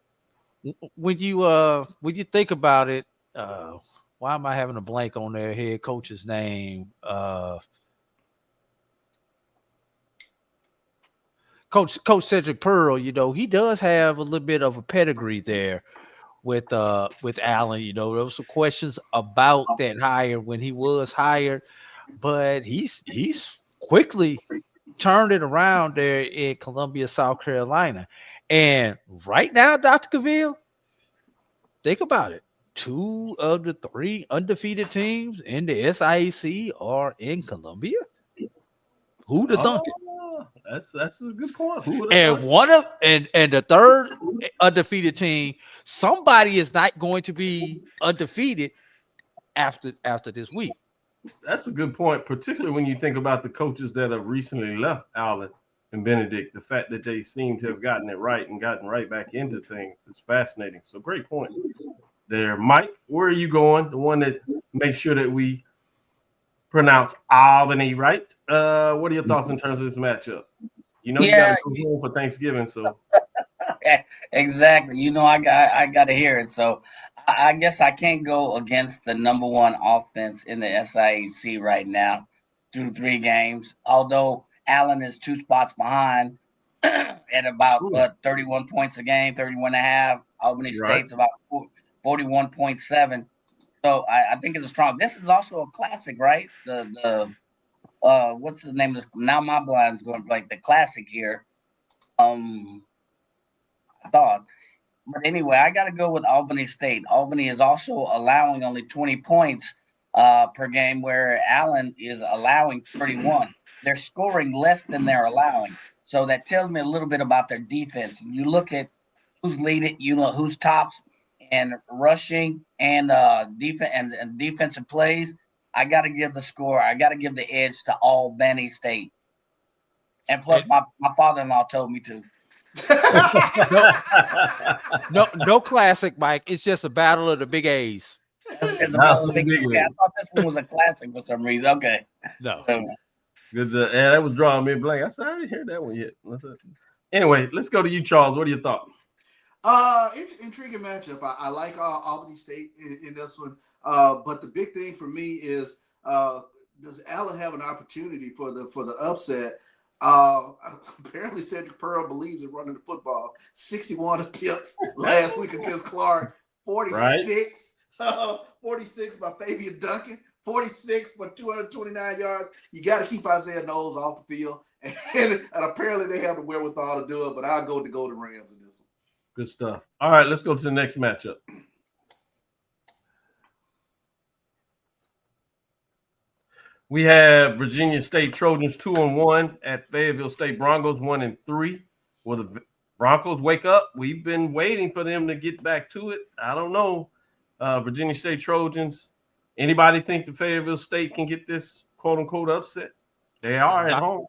when you think about it, why am I having a blank on their head coach's name? Coach Cedric Pearl, he does have a little bit of a pedigree there with Allen. There were some questions about that hire when he was hired, but he's quickly turned it around there in Columbia, South Carolina. And right now, Dr. Cavil, think about it. 2 of the 3 undefeated teams in the SIAC are in Columbia. Who'd have thunk it? That's a good point. Who And one of and the third undefeated team, somebody is not going to be undefeated after this week. That's a good point, particularly when you think about the coaches that have recently left Allen and Benedict. The fact that they seem to have gotten it right and gotten right back into things is fascinating. So great point there. Mike, where are you going? The one that makes sure that we pronounce Albany right. What are your thoughts in terms of this matchup? You know, you got to go home for Thanksgiving, so exactly. You know, I got to hear it. So I guess I can't go against the number 1 offense in the SIAC right now through 3 games. Although Allen is 2 spots behind at about 31 points a game, 31.5. Albany State's about 41.7. So I think it's a strong. This is also a classic, right? The what's the name of this? Now my blind's going like the classic here. I thought. But anyway, I got to go with Albany State. Albany is also allowing only 20 points per game, where Allen is allowing 31. They're scoring less than they're allowing. So that tells me a little bit about their defense. And you look at who's leading, you know, who's tops and rushing and defense and defensive plays. I got to give the score. I got to give the edge to Albany State. And plus, my father-in-law told me to. no classic, Mike. It's just a battle of the big A's. It's a battle of the big A's. I thought this one was a classic for some reason. Okay. No. Good. Yeah, that was drawing me blank. I said I didn't hear that one yet. Anyway, let's go to you, Charles. What are your thoughts? Intriguing matchup. I like Albany State in this one. But the big thing for me is does Allen have an opportunity for the upset? Apparently Cedric Pearl believes in running the football. 61 attempts last week against Clark. 46. Right. 46 by Fabian Duncan. 46 for 229 yards. You got to keep Isaiah Knowles off the field. And apparently they have the wherewithal to do it, but I'll go with the Golden Rams in this one. Good stuff. All right, let's go to the next matchup. We have Virginia State Trojans 2-1 at Fayetteville State Broncos 1-3. Will the Broncos wake up? We've been waiting for them to get back to it. I don't know. Virginia State Trojans. Anybody think the Fayetteville State can get this quote-unquote upset? They are at home.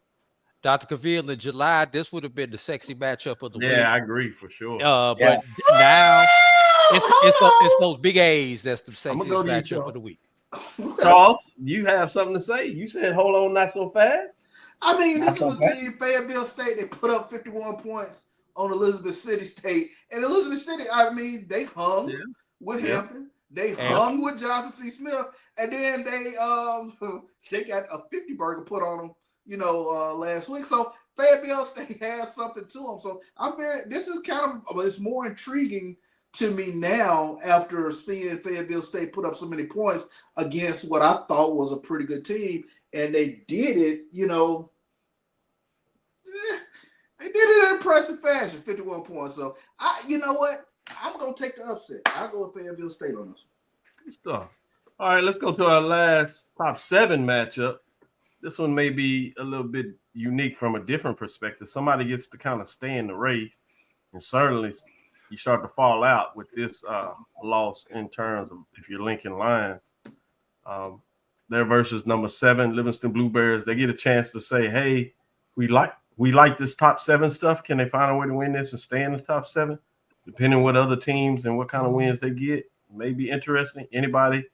Dr. Cavil, in July, this would have been the sexy matchup of the week. Yeah, I agree for sure. But now it's those big A's that's the sexiest matchup of the week. Charles, you have something to say? You said, hold on, not so fast. I mean, this is a team, Fayetteville State, they put up 51 points on Elizabeth City State. And Elizabeth City, I mean, they hung with Hampton. They hung with Johnson C. Smith. And then they got a 50 burger put on them, last week. So Fayetteville State has something to them. So this is it's more intriguing to me now after seeing Fayetteville State put up so many points against what I thought was a pretty good team. And they did it, they did it in impressive fashion, 51 points. So, you know what? I'm going to take the upset. I'll go with Fayetteville State on this one. Good stuff. All right, let's go to our last top 7 matchup. This one may be a little bit unique from a different perspective. Somebody gets to kind of stay in the race, and certainly you start to fall out with this loss in terms of if you're linking lines. They're versus number 7, Livingston Blueberries. They get a chance to say, hey, we like this top 7 stuff. Can they find a way to win this and stay in the top 7? Depending on what other teams and what kind of wins they get, may be interesting. Anybody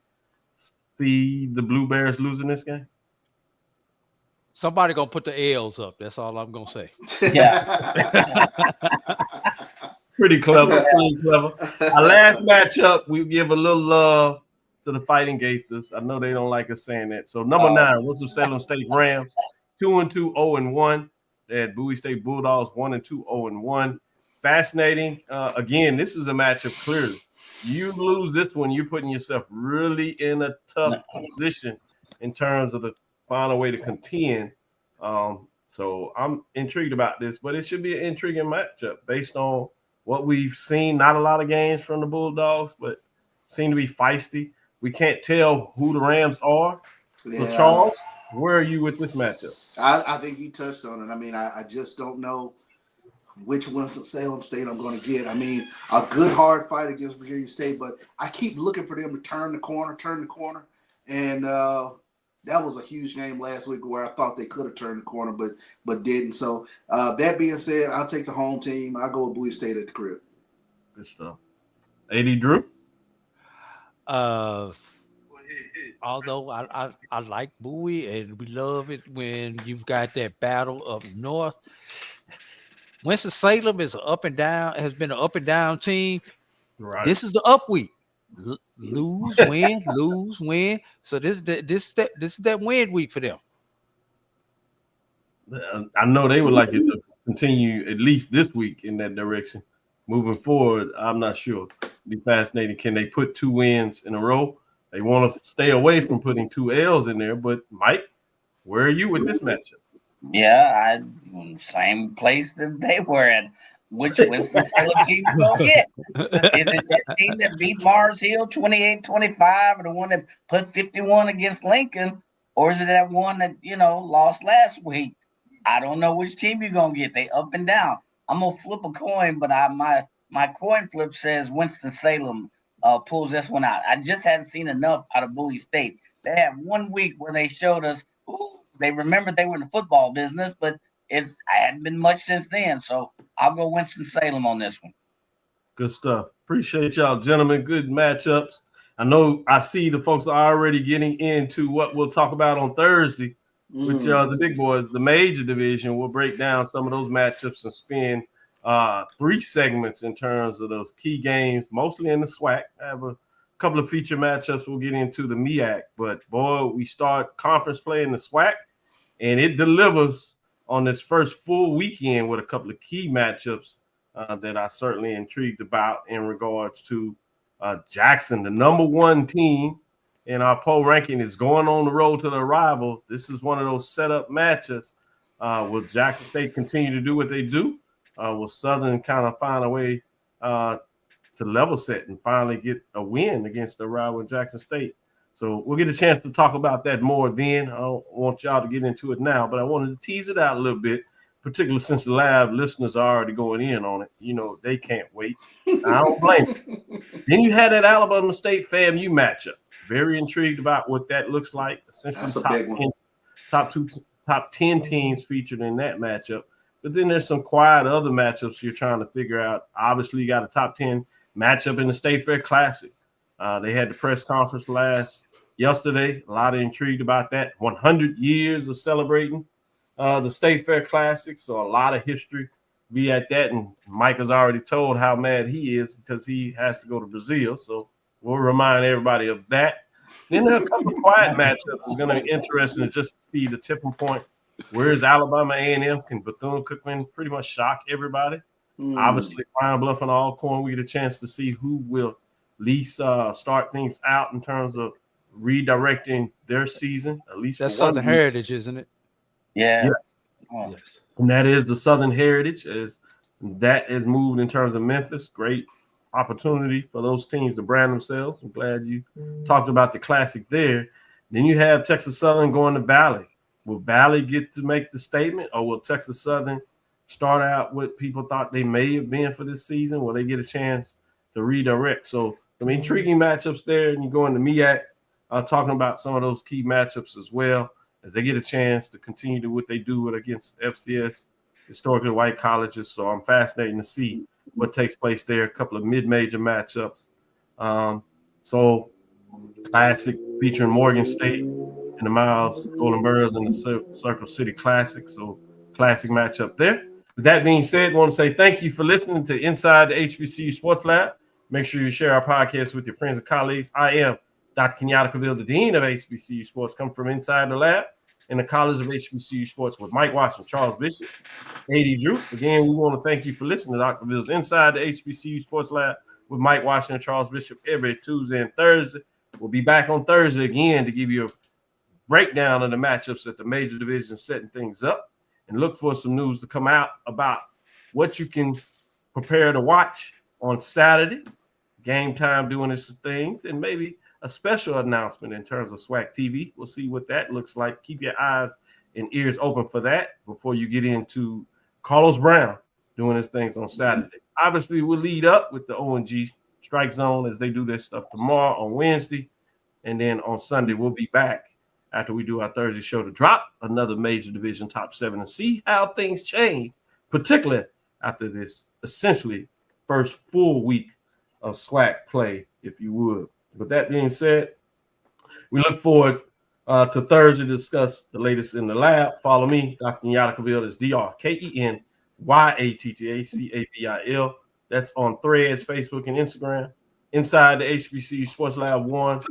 see the Blueberries losing this game? Somebody gonna put the L's up. That's all I'm gonna say. Yeah. Pretty clever. Our last matchup, we give a little love to the Fighting Gators. I know they don't like us saying that. So number 9, Winston-Salem State Rams, 2-2, 0-1. They had Bowie State Bulldogs, 1-2, 0-1. Fascinating. Again, this is a matchup clearly. You lose this one, you're putting yourself really in a tough position in terms of the find a way to contend. So I'm intrigued about this, but it should be an intriguing matchup based on what we've seen. Not a lot of games from the Bulldogs, but seem to be feisty. We can't tell who the Rams are. So, Charles, where are you with this matchup? I think you touched on it. I mean, I just don't know which Winston-Salem State I'm going to get. I mean, a good hard fight against Virginia State, but I keep looking for them to turn the corner. And that was a huge game last week where I thought they could have turned the corner, but didn't. So that being said, I'll take the home team. I'll go with Bowie State at the crib. Good stuff. AD Drew? Although I like Bowie and we love it when you've got that battle up north. Winston-Salem is has been an up and down team. Right. This is the up week. Lose, win, lose, win. So this is that win week for them. I know they would like it to continue at least this week in that direction. Moving forward, I'm not sure. It'd be fascinating. Can they put 2 wins in a row? They want to stay away from putting 2 L's in there. But Mike, where are you with this matchup? Yeah, same place that they were at. Which Winston-Salem team you gonna get? Is it that team that beat Mars Hill 28-25, or the one that put 51 against Lincoln, or is it that one that lost last week? I don't know which team you're gonna get. They up and down. I'm gonna flip a coin, but my coin flip says Winston-Salem pulls this one out. I just hadn't seen enough out of Bowie State. They had 1 week where they showed us. They remembered they were in the football business, but I hadn't been much since then. So I'll go Winston-Salem on this one. Good stuff. Appreciate y'all, gentlemen. Good matchups. I see the folks are already getting into what we'll talk about on Thursday with the big boys, the major division. We'll break down some of those matchups and spend 3 segments in terms of those key games, mostly in the SWAC. I have a couple of feature matchups. We'll get into the MEAC, but boy, we start conference play in the SWAC, and it delivers on this first full weekend with a couple of key matchups that I certainly intrigued about in regards to Jackson, the number 1 team in our poll ranking, is going on the road to the rival. This is one of those setup matches. Will Jackson State continue to do what they do? Will Southern kind of find a way to level set and finally get a win against the rival Jackson State? So we'll get a chance to talk about that more then. I don't want y'all to get into it now, but I wanted to tease it out a little bit, particularly since the live listeners are already going in on it. They can't wait. I don't blame them. Then you had that Alabama State FAMU matchup. Very intrigued about what that looks like. Essentially, that's a big one. Top 10 teams featured in that matchup. But then there's some quiet other matchups you're trying to figure out. Obviously, you got a top 10 matchup in the State Fair Classic. They had the press conference yesterday. A lot of intrigue about that. 100 years of celebrating the State Fair Classic, so a lot of history be at that. And Mike has already told how mad he is because he has to go to Brazil. So we'll remind everybody of that. Then there are a couple of quiet matchups. It's going to be interesting just to see the tipping point. Where is Alabama A&M? Can Bethune-Cookman pretty much shock everybody? Obviously, Pine Bluff and Alcorn, we get a chance to see who will at least start things out in terms of redirecting their season, at least that's for Southern Heritage, isn't it? Yeah. Yes. Yes. And that is the Southern Heritage, as that is moved in terms of Memphis. Great opportunity for those teams to brand themselves. I'm glad you talked about the classic there. Then you have Texas Southern going to Valley. Will Valley get to make the statement, or will Texas Southern start out what people thought they may have been for this season? Will they get a chance to redirect? So some intriguing matchups there. And you go into MEAC, talking about some of those key matchups as well, as they get a chance to continue to what they do against FCS, historically white colleges. So I'm fascinated to see what takes place there. A couple of mid-major matchups. So Classic featuring Morgan State and the Miles Golden Bears in the Circle City Classic. So classic matchup there. With that being said, I want to say thank you for listening to Inside the HBCU Sports Lab. Make sure you share our podcast with your friends and colleagues. I am Dr. Kenyatta Cavil, the Dean of HBCU Sports, come from inside the lab in the College of HBCU Sports with Mike Watson, Charles Bishop, AD Drew. Again, we want to thank you for listening to Dr. Cavill's Inside the HBCU Sports Lab with Mike Watson and Charles Bishop every Tuesday and Thursday. We'll be back on Thursday again to give you a breakdown of the matchups at the major division, setting things up. and look for some news to come out about what you can prepare to watch on Saturday, game time doing its things, and maybe a special announcement in terms of SWAC TV. We'll see what that looks like. Keep your eyes and ears open for that before you get into Carlos Brown doing his things on Saturday. Obviously, we'll lead up with the ONG Strike Zone as they do their stuff tomorrow on Wednesday. And then on Sunday, we'll be back after we do our Thursday show to drop another major division top 7 and see how things change, particularly after this essentially first full week of SWAC play, if you would. With that being said, we look forward to Thursday to discuss the latest in the lab. Follow me, Dr. Kenyatta Cavil. It's DrKenyattacavil. That's on Threads, Facebook, and Instagram. Inside the HBCU Sports Lab 1 on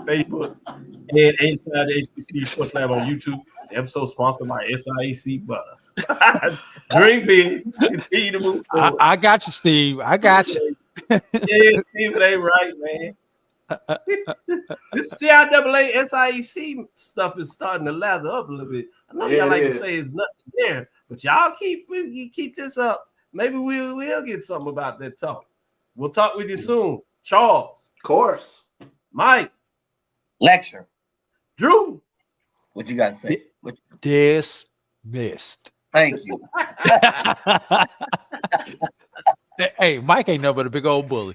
Facebook, and Inside the HBCU Sports Lab on YouTube. The episode sponsored by SIEC Butter. Drink big, continue to move forward. I got you, Steve. I got you. Yeah, Steve, it ain't right, man. This CIAA SIEC stuff is starting to lather up a little bit. I know y'all like to say it's nothing there, but y'all keep this up. Maybe we'll get something about that talk. We'll talk with you soon. Charles. Of course. Mike. Lecture. Drew. What you got to say? Dismissed. Thank you. Hey, Mike ain't nothing but a big old bully.